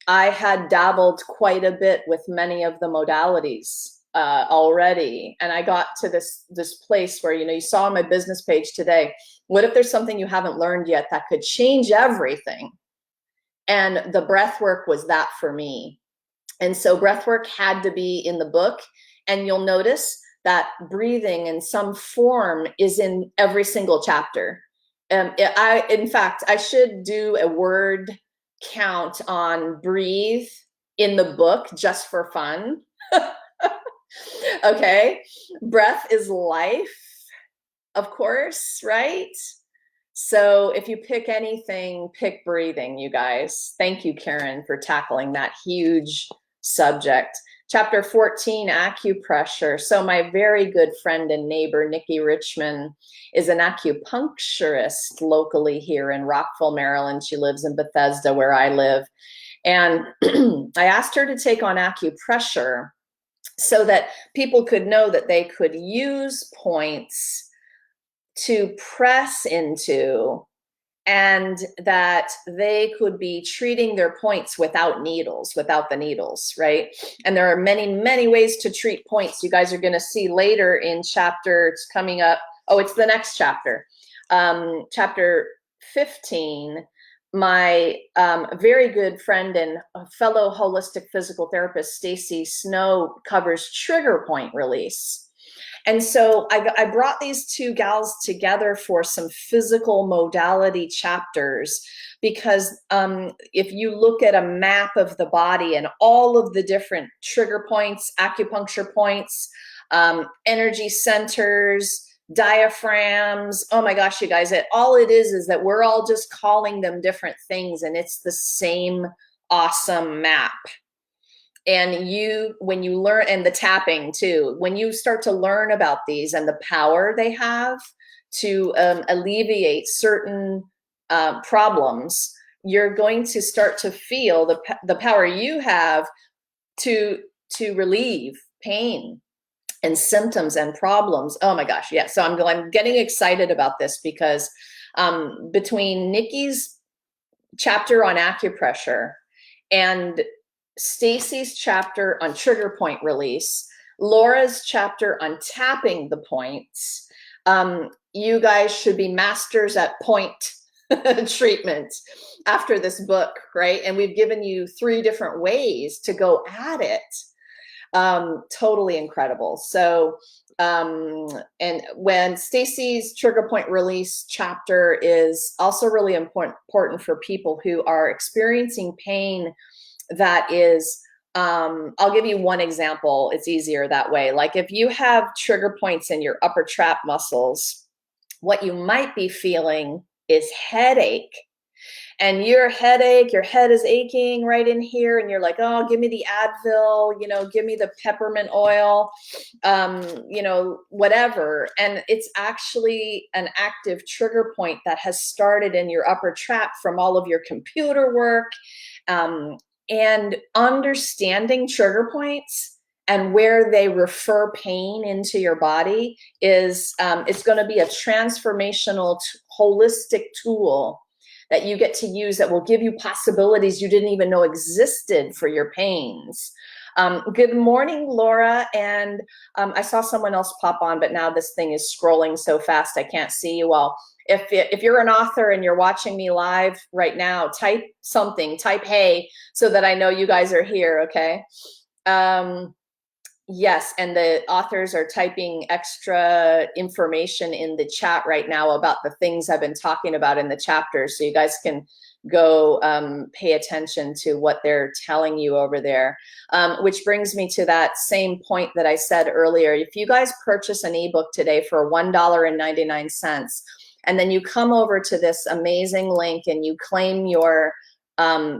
I had dabbled quite a bit with many of the modalities already. And I got to this place where, you saw on my business page today, what if there's something you haven't learned yet that could change everything? And the breath work was that for me. And so breath work had to be in the book. And you'll notice that breathing in some form is in every single chapter. In fact, I should do a word count on breathe in the book just for fun. Okay. Breath is life, of course, right? So if you pick anything, pick breathing, you guys. Thank you, Karen, for tackling that huge subject. Chapter 14, acupressure. So my very good friend and neighbor, Nikki Richmond, is an acupuncturist locally here in Rockville, Maryland. She lives in Bethesda, where I live. And I asked her to take on acupressure so that people could know that they could use points to press into, and that they could be treating their points without the needles, right? And there are many, many ways to treat points. You guys are going to see later in chapter, it's coming up. Oh, it's the next chapter. Chapter 15, my very good friend and fellow holistic physical therapist, Stacy Snow, covers trigger point release. And so I brought these two gals together for some physical modality chapters, because if you look at a map of the body and all of the different trigger points, acupuncture points, energy centers, diaphragms, oh my gosh, you guys, all it is that we're all just calling them different things, and it's the same awesome map. And when you learn, and the tapping too, when you start to learn about these and the power they have to alleviate certain problems, you're going to start to feel the power you have to relieve pain and symptoms and problems. Oh my gosh, yeah. So I'm getting excited about this, because between Nikki's chapter on acupressure and Stacy's chapter on trigger point release, Laura's chapter on tapping the points, you guys should be masters at point treatment after this book, right? And we've given you 3 different ways to go at it. Totally incredible. So, and when Stacy's trigger point release chapter is also really important for people who are experiencing pain that is, I'll give you one example. It's easier that way. Like if you have trigger points in your upper trap muscles, what you might be feeling is headache. And your head is aching right in here, and you're like, oh, give me the Advil, give me the peppermint oil, whatever. And it's actually an active trigger point that has started in your upper trap from all of your computer work. And understanding trigger points and where they refer pain into your body is, it's going to be a transformational, holistic tool that you get to use that will give you possibilities you didn't even know existed for your pains. Good morning, Laura. And I saw someone else pop on, but now this thing is scrolling so fast I can't see you all. If you're an author and you're watching me live right now, type something, type hey, so that I know you guys are here, okay? Yes, and the authors are typing extra information in the chat right now about the things I've been talking about in the chapters, so you guys can go pay attention to what they're telling you over there. Which brings me to that same point that I said earlier. If you guys purchase an ebook today for $1.99, and then you come over to this amazing link and you claim your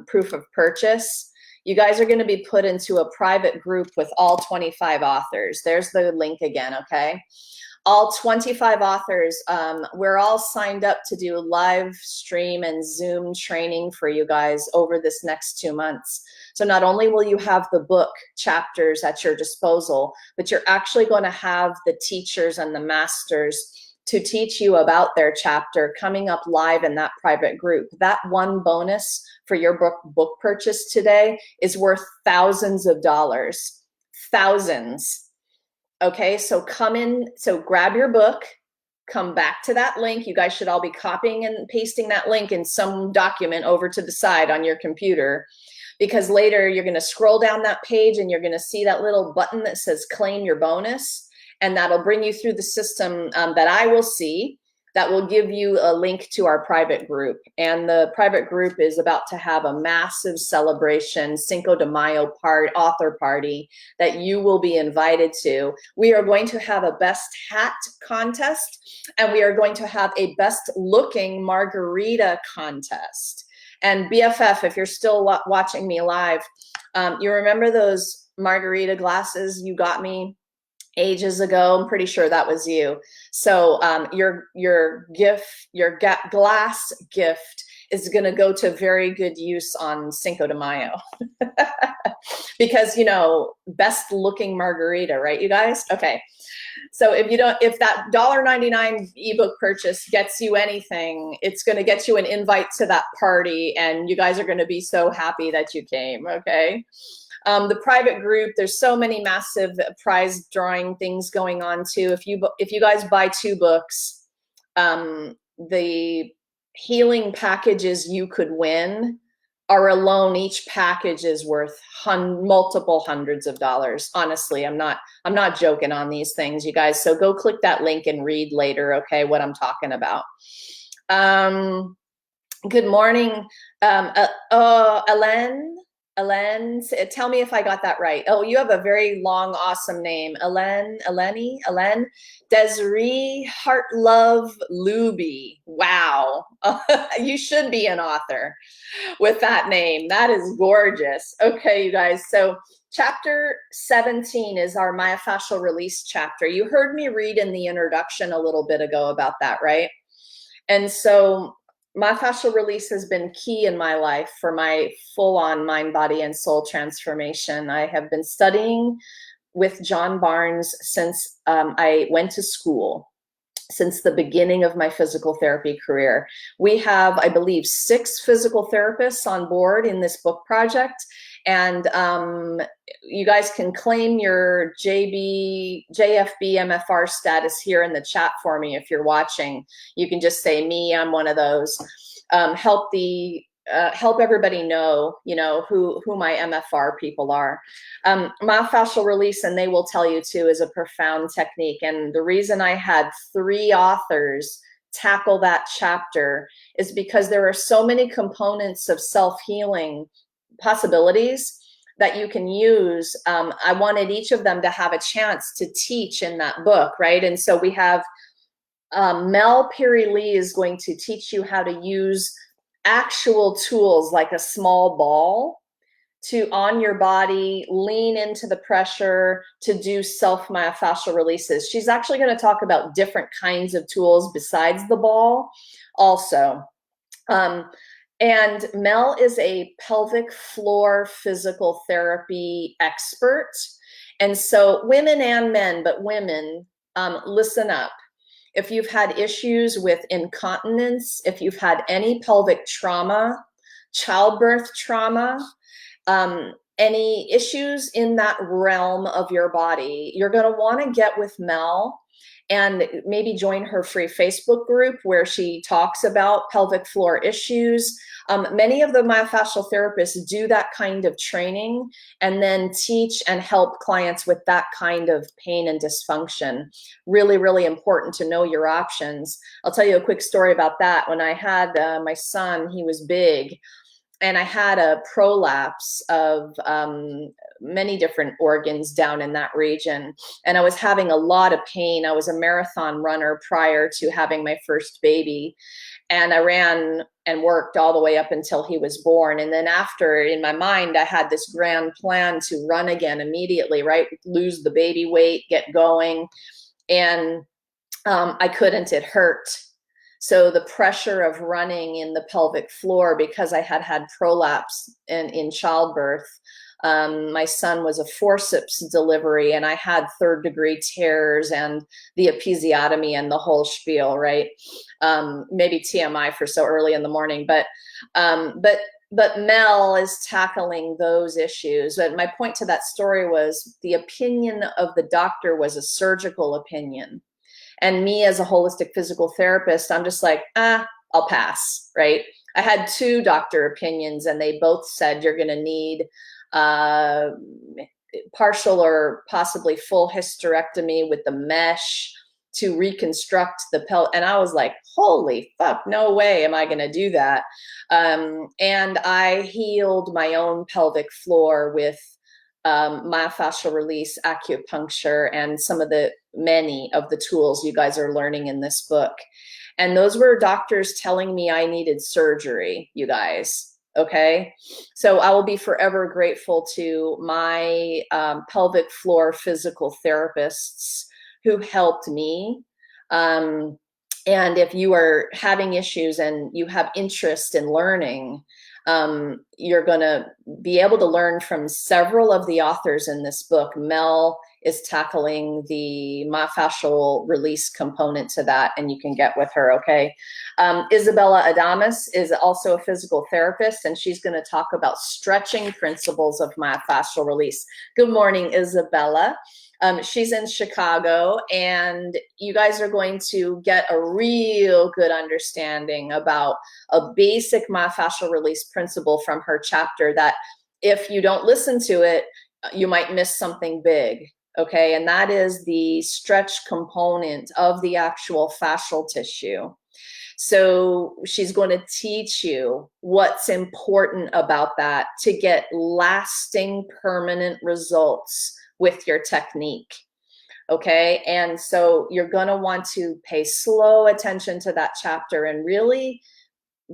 proof of purchase, you guys are going to be put into a private group with all 25 authors. There's the link again, okay? All 25 authors, we're all signed up to do live stream and Zoom training for you guys over this next 2 months. So not only will you have the book chapters at your disposal, but you're actually going to have the teachers and the masters to teach you about their chapter coming up live in that private group. That one bonus for your book purchase today is worth thousands of dollars, thousands. Okay, so come in, so grab your book, come back to that link. You guys should all be copying and pasting that link in some document over to the side on your computer, because later you're going to scroll down that page and you're going to see that little button that says claim your bonus. And that'll bring you through the system that I will see, that will give you a link to our private group. And the private group is about to have a massive celebration, Cinco de Mayo author party that you will be invited to. We are going to have a best hat contest, and we are going to have a best looking margarita contest. And BFF, if you're still watching me live, you remember those margarita glasses you got me ages ago? I'm pretty sure that was you. So your glass gift is going to go to very good use on Cinco de Mayo. Because, you know, best looking margarita, right, you guys? Okay. So if that $1.99 ebook purchase gets you anything, it's going to get you an invite to that party, and you guys are going to be so happy that you came, okay? The private group, there's so many massive prize drawing things going on too. If you guys buy 2 books, the healing packages you could win are alone, each package is worth multiple hundreds of dollars. Honestly, I'm not joking on these things, you guys. So go click that link and read later, okay, what I'm talking about. Good morning, Elen, tell me if I got that right. Oh, you have a very long, awesome name. Elen, Desiree Heartlove Luby. Wow. You should be an author with that name. That is gorgeous. Okay, you guys. So chapter 17 is our myofascial release chapter. You heard me read in the introduction a little bit ago about that, right? And so myofascial release has been key in my life for my full-on mind, body, and soul transformation. I have been studying with John Barnes since I went to school, since the beginning of my physical therapy career. We have, I believe, 6 physical therapists on board in this book project. And you guys can claim your JFB MFR status here in the chat for me if you're watching. You can just say me, I'm one of those. Help everybody know, you know, who my MFR people are. Myofascial release, and they will tell you too, is a profound technique. And the reason I had 3 authors tackle that chapter is because there are so many components of self-healing possibilities that you can use. I wanted each of them to have a chance to teach in that book, right? And so we have Mel Peary-Lee is going to teach you how to use actual tools like a small ball to, on your body, lean into the pressure to do self-myofascial releases. She's actually going to talk about different kinds of tools besides the ball also. And Mel is a pelvic floor physical therapy expert. And so women and men, but women, listen up. if you've had issues with incontinence, if you've had any pelvic trauma, childbirth trauma, any issues in that realm of your body, you're going to want to get with Mel and maybe join her free Facebook group where she talks about pelvic floor issues. Many of the myofascial therapists do that kind of training and then teach and help clients with that kind of pain and dysfunction. Really, really important to know your options. I'll tell you a quick story about that. When I had my son, he was big, and I had a prolapse of many different organs down in that region. And I was having a lot of pain. I was a marathon runner prior to having my first baby. And I ran and worked all the way up until he was born. And then after, in my mind, I had this grand plan to run again immediately, right? Lose the baby weight, get going. And I couldn't, it hurt. So the pressure of running in the pelvic floor, because I had had prolapse in childbirth, my son was a forceps delivery, and I had third-degree tears and the episiotomy and the whole spiel, right? Maybe TMI for so early in the morning, but Mel is tackling those issues. But my point to that story was the opinion of the doctor was a surgical opinion. And me as a holistic physical therapist, I'm just like, I'll pass, right? I had 2 doctor opinions, and they both said you're going to need partial or possibly full hysterectomy with the mesh to reconstruct the pelvis. And I was like, holy fuck, no way am I going to do that. And I healed my own pelvic floor with myofascial release, acupuncture, and some of the many of the tools you guys are learning in this book. And those were doctors telling me I needed surgery, you guys. Okay. So I will be forever grateful to my pelvic floor physical therapists who helped me. And if you are having issues and you have interest in learning, you're going to be able to learn from several of the authors in this book. Mel is tackling the myofascial release component to that, and you can get with her, okay? Isabella Adamus is also a physical therapist, and she's going to talk about stretching principles of myofascial release. Good morning, Isabella. She's in Chicago, and you guys are going to get a real good understanding about a basic myofascial release principle from her chapter that if you don't listen to it, you might miss something big, okay? And that is the stretch component of the actual fascial tissue. So she's going to teach you what's important about that to get lasting, permanent results with your technique, okay? And so you're going to want to pay slow attention to that chapter and really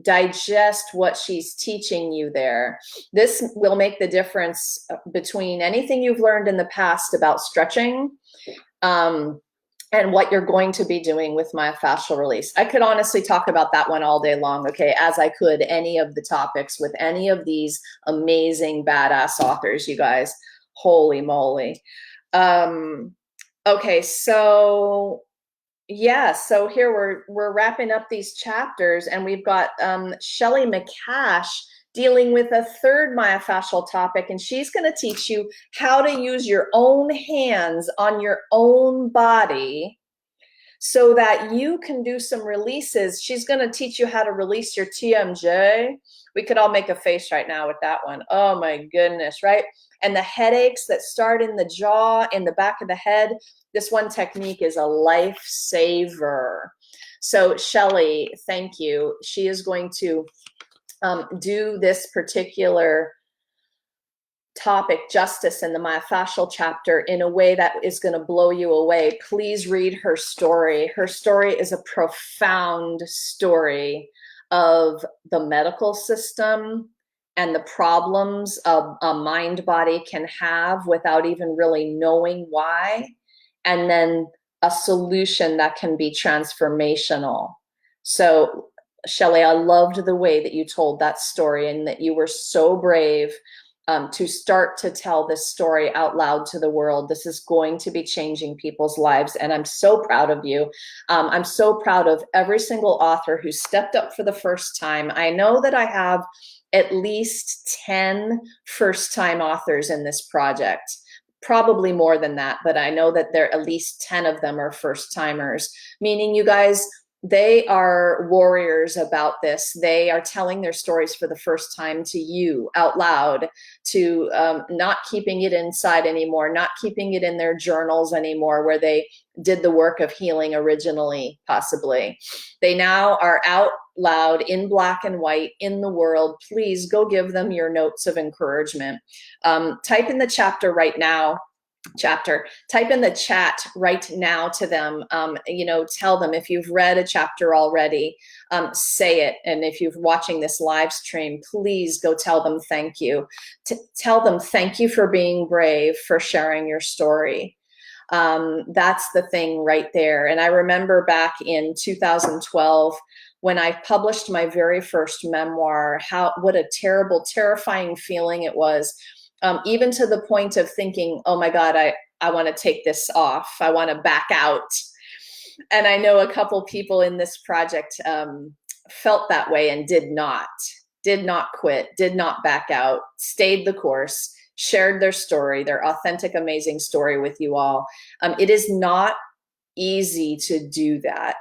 digest what she's teaching you there. This will make the difference between anything you've learned in the past about stretching and what you're going to be doing with myofascial release. I could honestly talk about that one all day long, okay, as I could any of the topics with any of these amazing badass authors, you guys. Holy moly. Okay, so yeah, so here we're wrapping up these chapters, and we've got Shelley McCash dealing with a third myofascial topic, and she's going to teach you how to use your own hands on your own body so that you can do some releases. She's going to teach you how to release your TMJ. We could all make a face right now with that one. Oh my goodness, right? And the headaches that start in the jaw, in the back of the head, this one technique is a lifesaver. So Shelley, thank you. She is going to do this particular topic justice in the myofascial chapter in a way that is going to blow you away. Please read her story. Her story is a profound story of the medical system and the problems a mind body can have without even really knowing why, and then a solution that can be transformational. So Shelley, I loved the way that you told that story and that you were so brave to start to tell this story out loud to the world. This is going to be changing people's lives, and I'm so proud of you. I'm so proud of every single author who stepped up for the first time. I know that I have at least 10 first-time authors in this project, probably more than that, but I know that there at least 10 of them are first-timers, meaning you guys, they are warriors about this. They are telling their stories for the first time to you out loud, to not keeping it inside anymore, not keeping it in their journals anymore, where they did the work of healing originally, possibly. They now are out loud in black and white in the world. Please go give them your notes of encouragement. Type in the chapter right now. Type in the chat right now to them. You know, tell them if you've read a chapter already, say it. And if you're watching this live stream, please go tell them thank you. Tell them thank you for being brave, for sharing your story. That's the thing right there. And I remember back in 2012, when I published my very first memoir, what a terrible, terrifying feeling it was. Even to the point of thinking, oh my God, I want to take this off. I want to back out. And I know a couple people in this project felt that way and did not quit, did not back out, stayed the course, shared their story, their authentic, amazing story with you all. It is not easy to do that.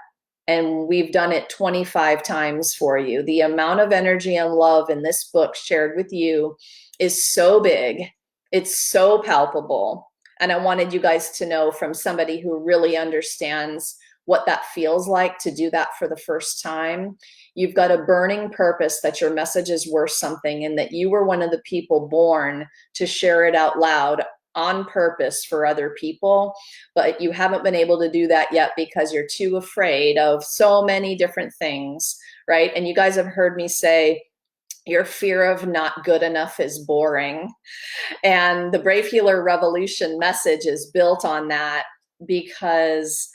And we've done it 25 times for you. The amount of energy and love in this book shared with you is so big. It's so palpable. And I wanted you guys to know from somebody who really understands what that feels like to do that for the first time. You've got a burning purpose that your message is worth something, and that you were one of the people born to share it out loud on purpose for other people, but you haven't been able to do that yet because you're too afraid of so many different things, right? And you guys have heard me say, your fear of not good enough is boring. And the Brave Healer Revolution message is built on that, because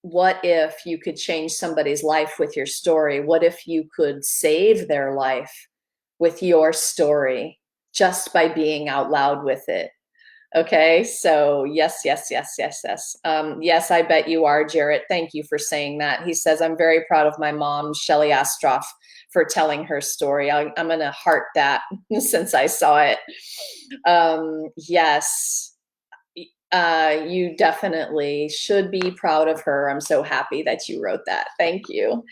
what if you could change somebody's life with your story? What if you could save their life with your story just by being out loud with it? Okay, so yes. Yes, I bet you are, Jarrett. Thank you for saying that. He says, I'm very proud of my mom, Shelly Astroff, for telling her story. I'm going to heart that since I saw it. Yes, you definitely should be proud of her. I'm so happy that you wrote that. Thank you.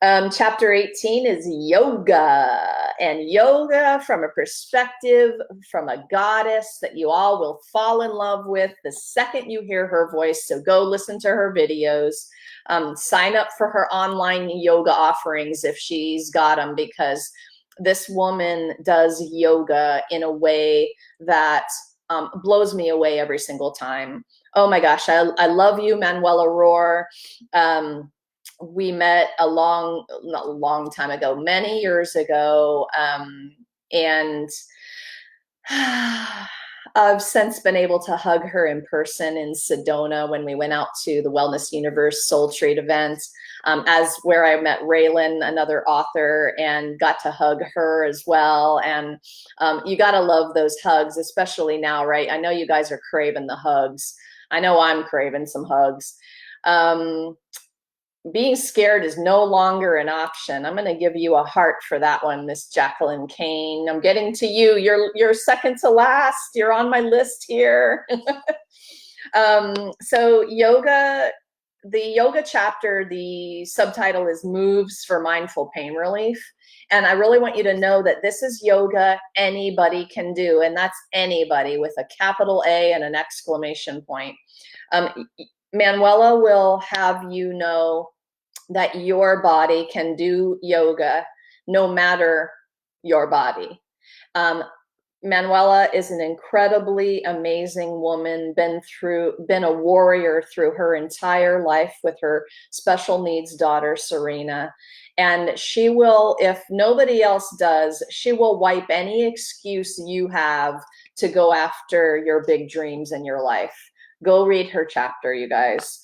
Chapter 18 is yoga, and yoga from a perspective, from a goddess that you all will fall in love with the second you hear her voice. So go listen to her videos, sign up for her online yoga offerings if she's got them, because this woman does yoga in a way that blows me away every single time. Oh my gosh, I love you, Manuela Rohr. We met not a long time ago, many years ago, and I've since been able to hug her in person in Sedona when we went out to the Wellness Universe Soul Treat event, as where I met Raylan, another author, and got to hug her as well. And you got to love those hugs, especially now, right? I know you guys are craving the hugs. I know I'm craving some hugs. Being scared is no longer an option. I'm going to give you a heart for that one, Miss Jacqueline Kane. I'm getting to you. You're second to last. You're on my list here. So yoga, the yoga chapter, the subtitle is Moves for Mindful Pain Relief. And I really want you to know that this is yoga anybody can do. And that's anybody with a capital A and an exclamation point. Manuela will have you know that your body can do yoga no matter your body. Manuela is an incredibly amazing woman, been a warrior through her entire life with her special needs daughter, Serena. And she will, if nobody else does, she will wipe any excuse you have to go after your big dreams in your life. Go read her chapter, you guys.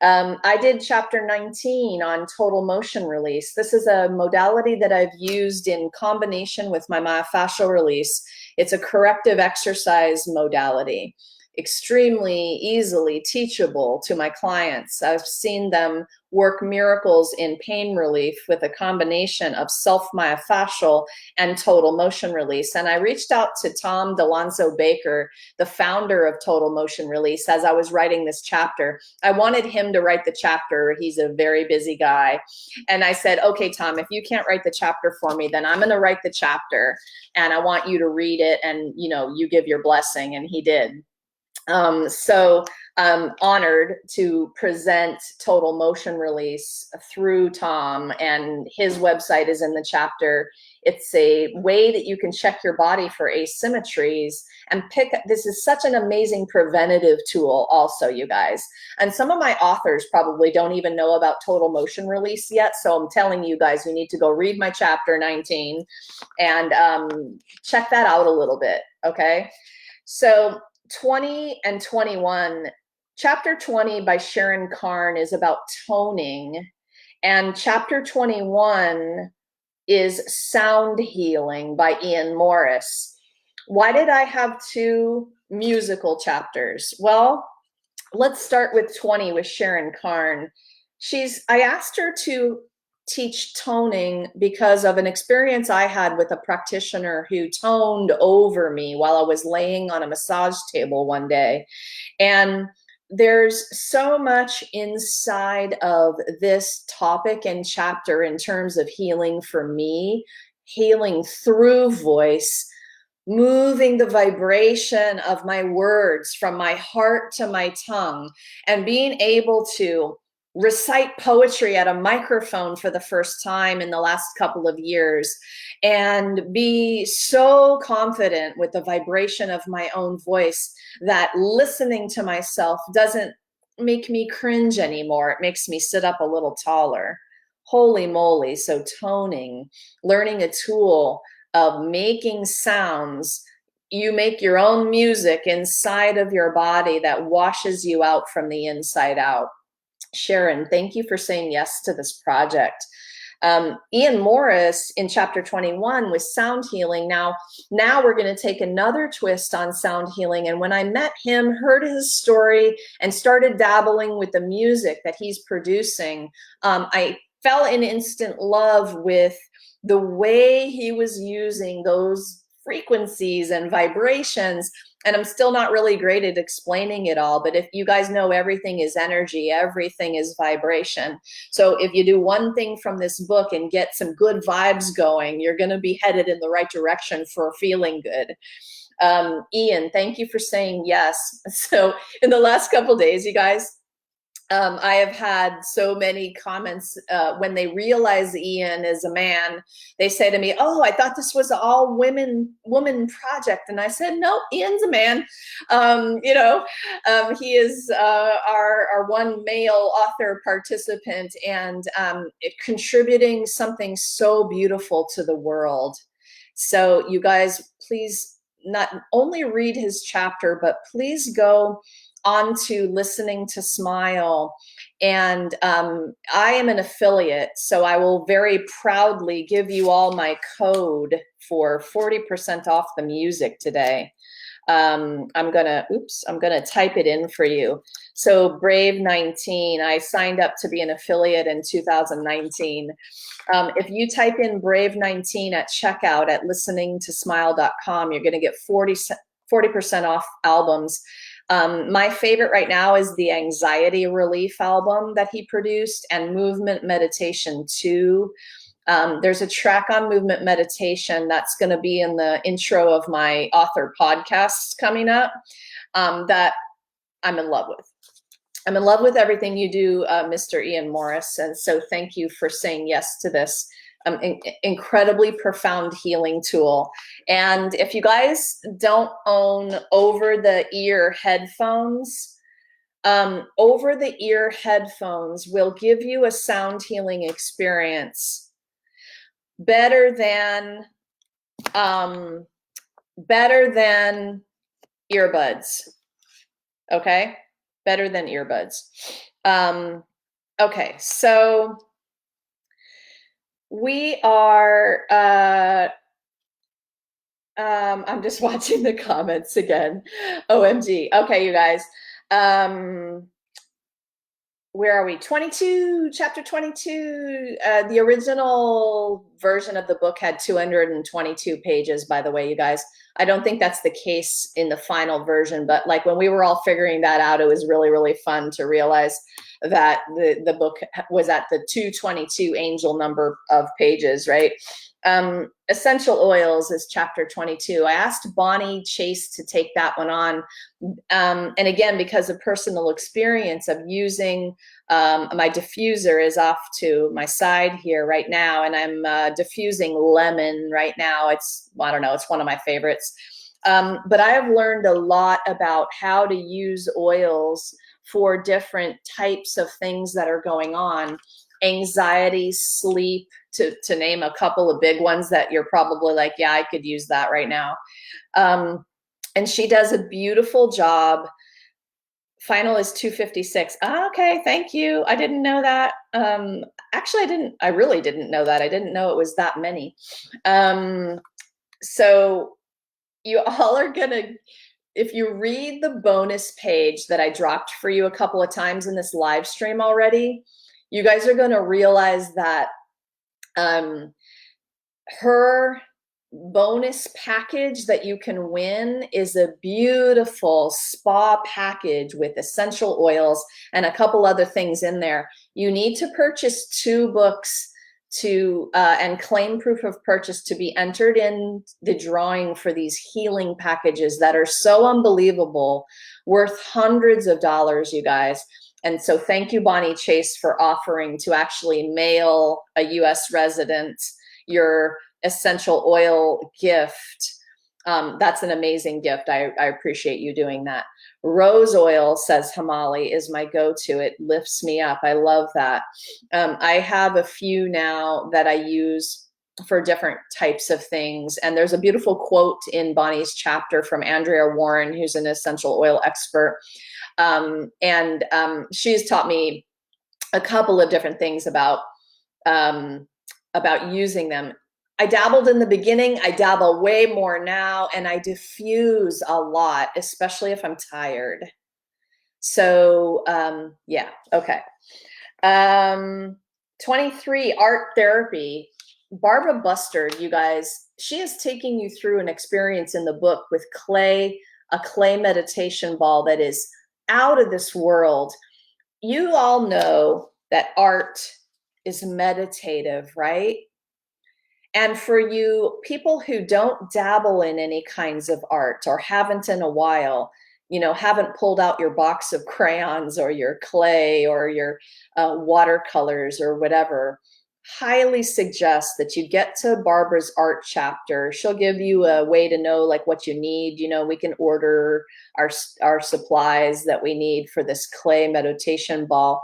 I did chapter 19 on total motion release. This is a modality that I've used in combination with my myofascial release It's a corrective exercise modality, extremely easily teachable to my clients. I've seen them work miracles in pain relief with a combination of self-myofascial and total motion release. And I reached out to Tom DeLonzo Baker, the founder of Total Motion Release, as I was writing this chapter. I wanted him to write the chapter. He's a very busy guy. And I said, okay, Tom, if you can't write the chapter for me, then I'm going to write the chapter and I want you to read it and, you know, you give your blessing. And he did. So I'm honored to present Total Motion Release through Tom, and his website is in the chapter. It's a way that you can check your body for asymmetries and this is such an amazing preventative tool also, you guys. And some of my authors probably don't even know about Total Motion Release yet. So I'm telling you guys, you need to go read my chapter 19 and check that out a little bit, okay? So 20 and 21, chapter 20 by Sharon Karn is about toning, and chapter 21 is sound healing by Ian Morris. Why did I have two musical chapters? Well, let's start with 20 with Sharon Karn. I asked her to teach toning because of an experience I had with a practitioner who toned over me while I was laying on a massage table one day. And there's so much inside of this topic and chapter in terms of healing for me, healing through voice, moving the vibration of my words from my heart to my tongue, and being able to recite poetry at a microphone for the first time in the last couple of years and be so confident with the vibration of my own voice that listening to myself doesn't make me cringe anymore. It makes me sit up a little taller. Holy moly. So toning, learning a tool of making sounds. You make your own music inside of your body that washes you out from the inside out. Sharon, thank you for saying yes to this project. Ian Morris in chapter 21 with sound healing. Now we're going to take another twist on sound healing. And when I met him, heard his story, and started dabbling with the music that he's producing, I fell in instant love with the way he was using those frequencies and vibrations. And I'm still not really great at explaining it all, but if you guys know, everything is energy, everything is vibration. So if you do one thing from this book and get some good vibes going, you're going to be headed in the right direction for feeling good. Ian, thank you for saying yes. So in the last couple of days, you guys, I have had so many comments when they realize Ian is a man. They say to me, "Oh, I thought this was all woman project," and I said, "No, Ian's a man. He is our one male author participant and contributing something so beautiful to the world." So you guys, please not only read his chapter, but please go on to Listening to Smile. And I am an affiliate, so I will very proudly give you all my code for 40% off the music today. I'm gonna type it in for you. So Brave 19, I signed up to be an affiliate in 2019. If you type in Brave 19 at checkout at listeningtosmile.com, you're gonna get 40% off albums. My favorite right now is the Anxiety Relief album that he produced and Movement Meditation 2. There's a track on movement meditation that's going to be in the intro of my author podcasts coming up that I'm in love with. I'm in love with everything you do, Mr. Ian Morris. And so thank you for saying yes to this incredibly profound healing tool. And if you guys don't own over-the-ear headphones, over-the-ear headphones will give you a sound healing experience better than earbuds. Okay, better than earbuds. Okay, so we are I'm just watching the comments again. OMG. Okay, you guys. Um, where are we? 22, chapter 22. The original version of the book had 222 pages, by the way, you guys. I don't think that's the case in the final version, but like when we were all figuring that out, it was really, really fun to realize that the book was at the 222 angel number of pages, right? Essential oils is chapter 22. I asked Bonnie Chase to take that one on. And again, because of personal experience of using my diffuser is off to my side here right now, and I'm diffusing lemon right now. It's, I don't know, it's one of my favorites. But I have learned a lot about how to use oils for different types of things that are going on. Anxiety, sleep, to name a couple of big ones that you're probably like, yeah, I could use that right now. And she does a beautiful job. Final is 256. Okay, thank you. I didn't know that. Actually, I really didn't know that. I didn't know it was that many. So you all are gonna, if you read the bonus page that I dropped for you a couple of times in this live stream already, you guys are gonna realize that her bonus package that you can win is a beautiful spa package with essential oils and a couple other things in there. You need to purchase 2 books to and claim proof of purchase to be entered in the drawing for these healing packages that are so unbelievable, worth hundreds of dollars, you guys. And so thank you, Bonnie Chase, for offering to actually mail a US resident your essential oil gift. That's an amazing gift. I appreciate you doing that. Rose oil, says Hamali, is my go-to. It lifts me up. I love that. I have a few now that I use for different types of things. And there's a beautiful quote in Bonnie's chapter from Andrea Warren, who's an essential oil expert. She's taught me a couple of different things about using them. I dabbled in the beginning, I dabble way more now, and I diffuse a lot, especially if I'm tired. So yeah, okay. 23, art therapy. Barbara Bustard, you guys, she is taking you through an experience in the book with clay, a clay meditation ball that is out of this world. You all know that art is meditative, right? And for you people who don't dabble in any kinds of art or haven't in a while, you know, haven't pulled out your box of crayons or your clay or your watercolors or whatever, highly suggest that you get to Barbara's art chapter. She'll give you a way to know like what you need. You know, we can order our supplies that we need for this clay meditation ball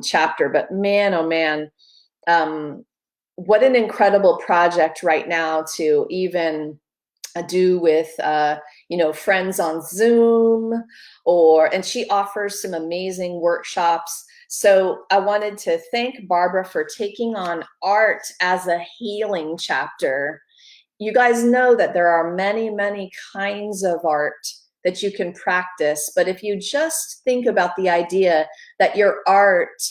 chapter. But man, oh man, what an incredible project right now to even do with you know, friends on Zoom, and she offers some amazing workshops. So I wanted to thank Barbara for taking on art as a healing chapter. You guys know that there are many, many kinds of art that you can practice, but if you just think about the idea that your art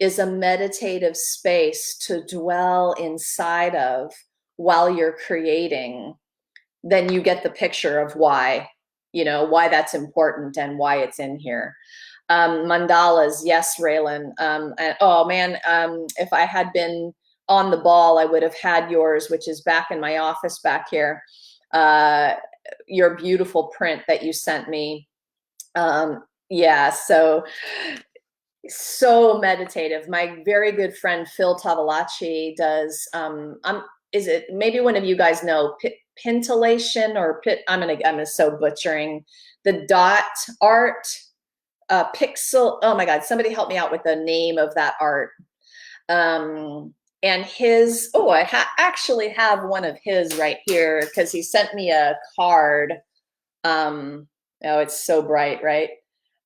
is a meditative space to dwell inside of while you're creating, then you get the picture of why, you know, why that's important and why it's in here. Mandalas, yes, Raylan. And, oh man, if I had been on the ball, I would have had yours, which is back in my office back here. Your beautiful print that you sent me. Yeah, so meditative. My very good friend Phil Tavalacci does is it, maybe one of you guys know, pintillation or I'm so butchering the dot art, pixel, oh my god, somebody help me out with the name of that art. And his, oh, I actually have one of his right here because he sent me a card. Oh, it's so bright, right?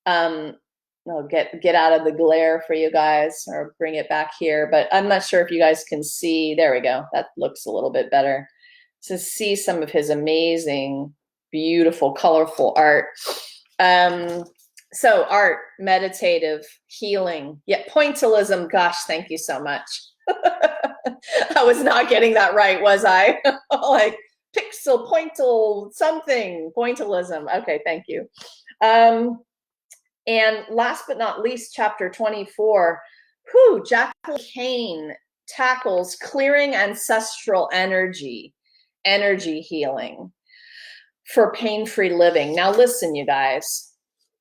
I'll get out of the glare for you guys or bring it back here, but I'm not sure if you guys can see. There we go. That looks a little bit better. to see some of his amazing, beautiful, colorful art. So art, meditative, healing, yet pointillism. Gosh, thank you so much. I was not getting that right, was I? Like pixel, pointil, something, pointillism. Okay, thank you. And last but not least, chapter 24, Jacqueline Kane tackles clearing ancestral energy healing for pain-free living. Now listen, you guys,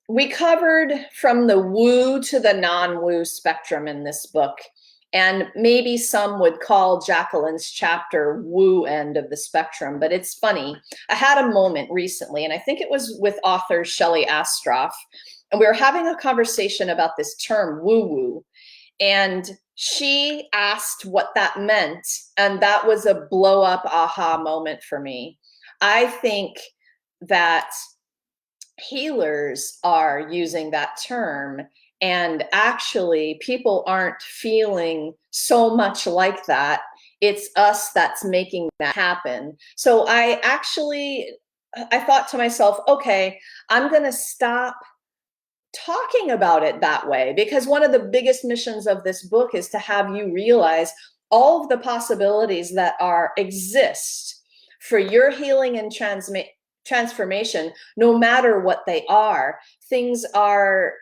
we covered from the woo to the non-woo spectrum in this book. And maybe some would call Jacqueline's chapter woo end of the spectrum, but it's funny. I had a moment recently, and I think it was with author Shelley Astroff, and we were having a conversation about this term woo-woo. And she asked what that meant, and that was a blow-up aha moment for me. I think that healers are using that term, and actually people aren't feeling so much like that. It's us that's making that happen. So I thought to myself, okay, I'm going to stop talking about it that way, because one of the biggest missions of this book is to have you realize all of the possibilities that exist for your healing and transformation, no matter what they are. Things are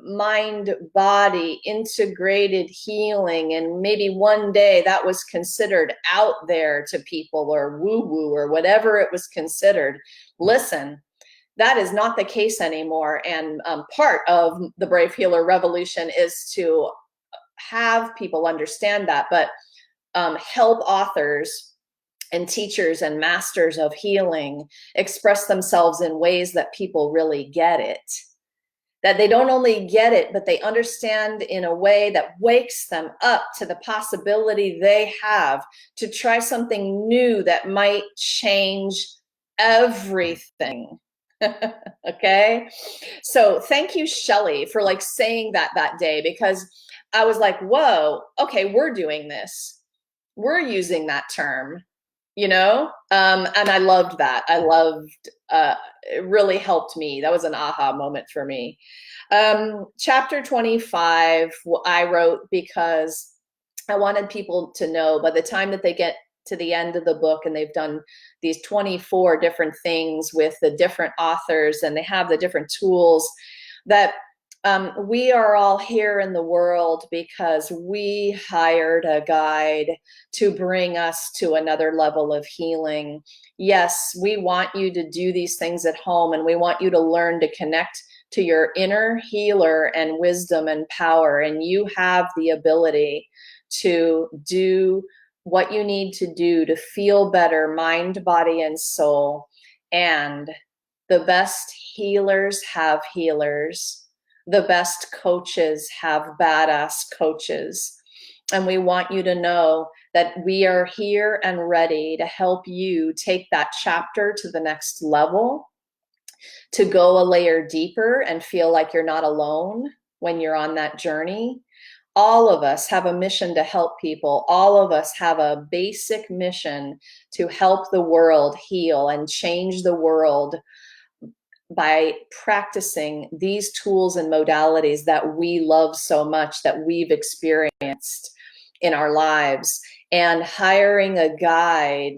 mind, body, integrated healing, and maybe one day that was considered out there to people, or woo-woo, or whatever it was considered. Listen, that is not the case anymore. And part of the Brave Healer Revolution is to have people understand that, but help authors and teachers and masters of healing express themselves in ways that people really get it. That they don't only get it, but they understand in a way that wakes them up to the possibility they have to try something new that might change everything. Okay, so thank you, Shelley, for like saying that day, because I was like, whoa, okay, we're doing this, we're using that term, and I loved that. It really helped me. That was an aha moment for me. Chapter 25 I wrote because I wanted people to know, by the time that they get to the end of the book and they've done these 24 different things with the different authors and they have the different tools, that we are all here in the world because we hired a guide to bring us to another level of healing. Yes, we want you to do these things at home, and we want you to learn to connect to your inner healer and wisdom and power, and you have the ability to do what you need to do to feel better, mind, body, and soul. And the best healers have healers. The best coaches have badass coaches. And we want you to know that we are here and ready to help you take that chapter to the next level, to go a layer deeper and feel like you're not alone when you're on that journey. All of us have a mission to help people. All of us have a basic mission to help the world heal and change the world by practicing these tools and modalities that we love so much, that we've experienced in our lives. And hiring a guide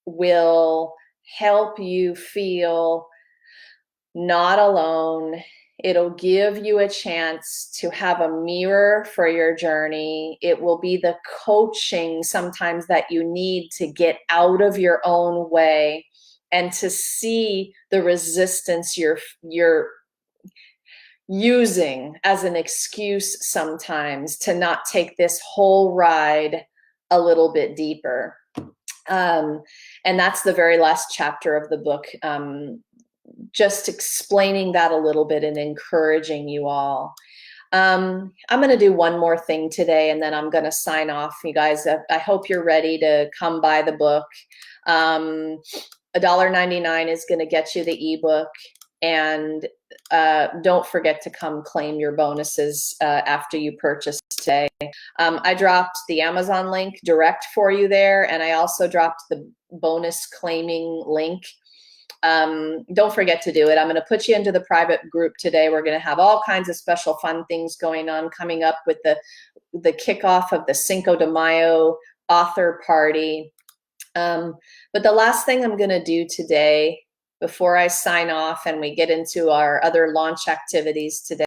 will help you feel not alone. It'll give you a chance to have a mirror for your journey. It will be the coaching sometimes that you need to get out of your own way and to see the resistance you're using as an excuse sometimes to not take this whole ride a little bit deeper. And that's the very last chapter of the book. Just explaining that a little bit and encouraging you all. I'm going to do one more thing today, and then I'm going to sign off. You guys, I hope you're ready to come buy the book. $1.99 is going to get you the ebook. And don't forget to come claim your bonuses after you purchase today. I dropped the Amazon link direct for you there, and I also dropped the bonus claiming link. Don't forget to do it. I'm going to put you into the private group today. We're going to have all kinds of special fun things going on coming up with the kickoff of the Cinco de Mayo author party. But the last thing I'm going to do today, before I sign off and we get into our other launch activities today,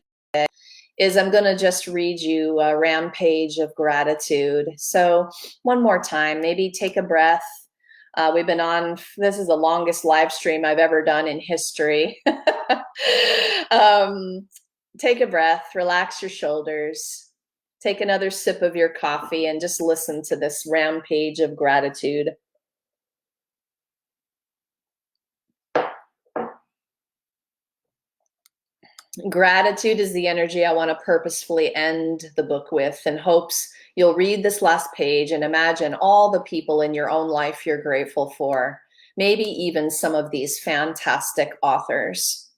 is I'm going to just read you a rampage of gratitude. So one more time, maybe take a breath. We've been on, this is the longest live stream I've ever done in history. Take a breath, relax your shoulders, take another sip of your coffee, and just listen to this rampage of gratitude. Gratitude is the energy I want to purposefully end the book with, in hopes you'll read this last page and imagine all the people in your own life you're grateful for, maybe even some of these fantastic authors.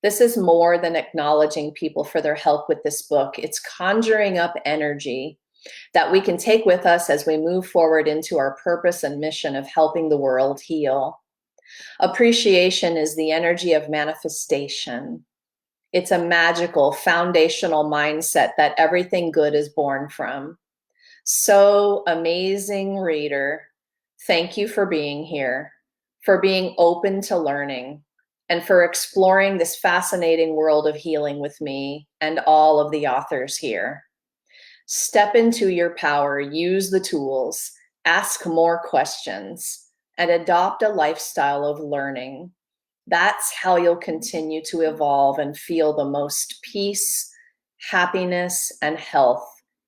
This is more than acknowledging people for their help with this book. It's conjuring up energy that we can take with us as we move forward into our purpose and mission of helping the world heal. Appreciation is the energy of manifestation. It's a magical foundational mindset that everything good is born from. So amazing, reader. Thank you for being here, for being open to learning, and for exploring this fascinating world of healing with me and all of the authors here. Step into your power, use the tools, ask more questions, and adopt a lifestyle of learning. That's how you'll continue to evolve and feel the most peace, happiness, and health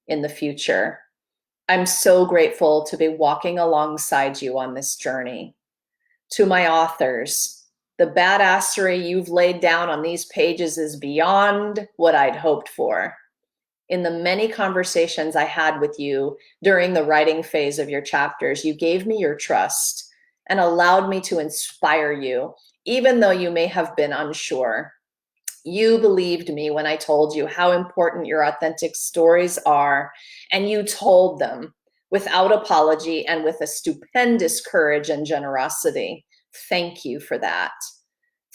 in the future. I'm so grateful to be walking alongside you on this journey. To my authors, the badassery you've laid down on these pages is beyond what I'd hoped for. In the many conversations I had with you during the writing phase of your chapters, you gave me your trust and allowed me to inspire you, even though you may have been unsure. You believed me when I told you how important your authentic stories are, and you told them without apology and with a stupendous courage and generosity. Thank you for that.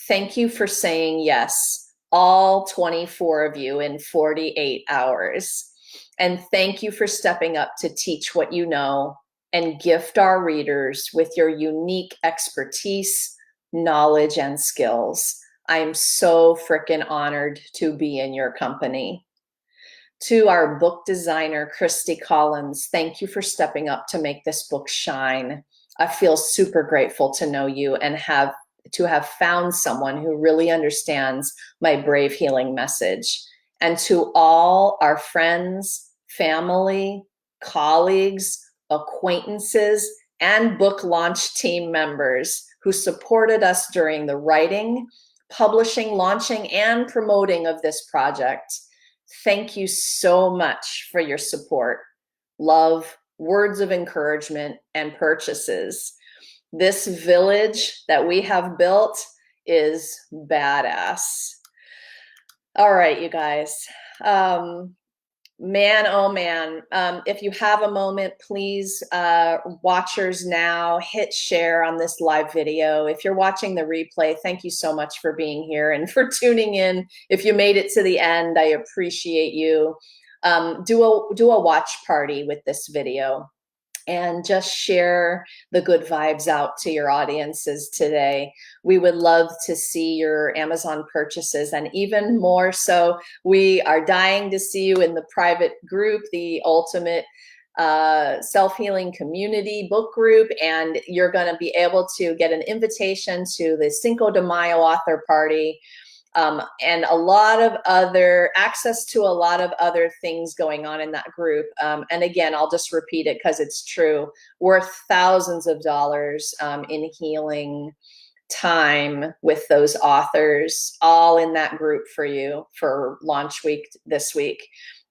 Thank you for saying yes, all 24 of you in 48 hours. And thank you for stepping up to teach what you know and gift our readers with your unique expertise, knowledge, and skills. I am so freaking honored to be in your company. To our book designer, Christy Collins, thank you for stepping up to make this book shine. I feel super grateful to know you and have found someone who really understands my brave healing message. And to all our friends, family, colleagues, acquaintances, and book launch team members who supported us during the writing, publishing, launching, and promoting of this project. Thank you so much for your support, love, words of encouragement, and purchases. This village that we have built is badass. All right, you guys. Man, oh man, if you have a moment, please, watchers now, hit share on this live video. If you're watching the replay, thank you so much for being here and for tuning in. If you made it to the end, I appreciate you. Do a watch party with this video and just share the good vibes out to your audiences today. We would love to see your Amazon purchases, and even more so, we are dying to see you in the private group, the Ultimate Self-Healing Community book group, and you're going to be able to get an invitation to the Cinco de Mayo author party. And a lot of other access to a lot of other things going on in that group. And again, I'll just repeat it because it's true, worth thousands of dollars in healing time with those authors, all in that group for you for launch week this week.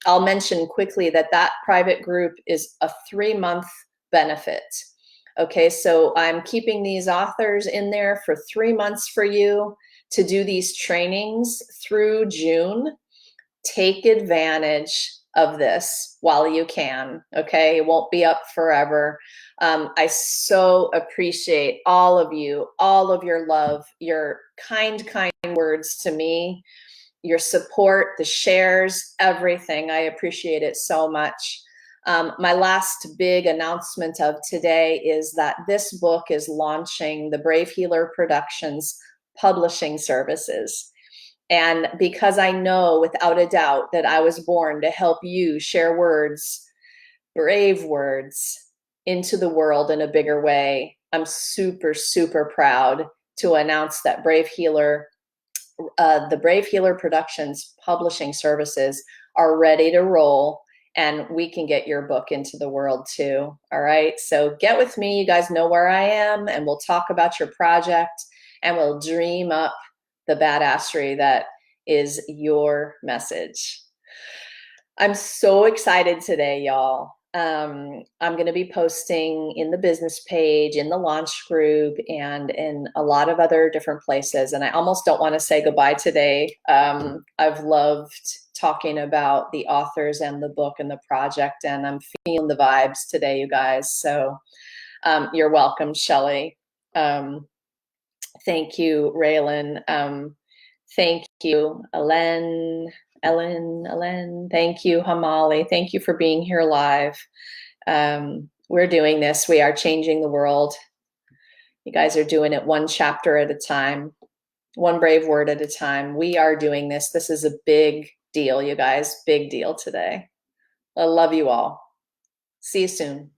I'll mention quickly that that private group is a 3-month benefit. Okay, so I'm keeping these authors in there for 3 months for you. to do these trainings through June. Take advantage of this while you can, okay? It won't be up forever. I so appreciate all of you, all of your love, your kind words to me, your support, the shares, everything. I appreciate it so much. My last big announcement of today is that this book is launching the Brave Healer Productions publishing services. And because I know without a doubt that I was born to help you share words, brave words, into the world in a bigger way, I'm super, super proud to announce that the Brave Healer Productions publishing services are ready to roll, and we can get your book into the world too. All right, so get with me. You guys know where I am, and we'll talk about your project, and we'll dream up the badassery that is your message. I'm so excited today, y'all. I'm going to be posting in the business page, in the launch group, and in a lot of other different places. And I almost don't want to say goodbye today. I've loved talking about the authors and the book and the project, and I'm feeling the vibes today, you guys. So you're welcome, Shelley. Thank you, Raylan. Thank you, Ellen, thank you, Hamali. Thank you for being here live. We're doing this. We are changing the world. You guys are doing it one chapter at a time, one brave word at a time. We are doing this. This is a big deal, you guys. Big deal today. I love you all. See you soon.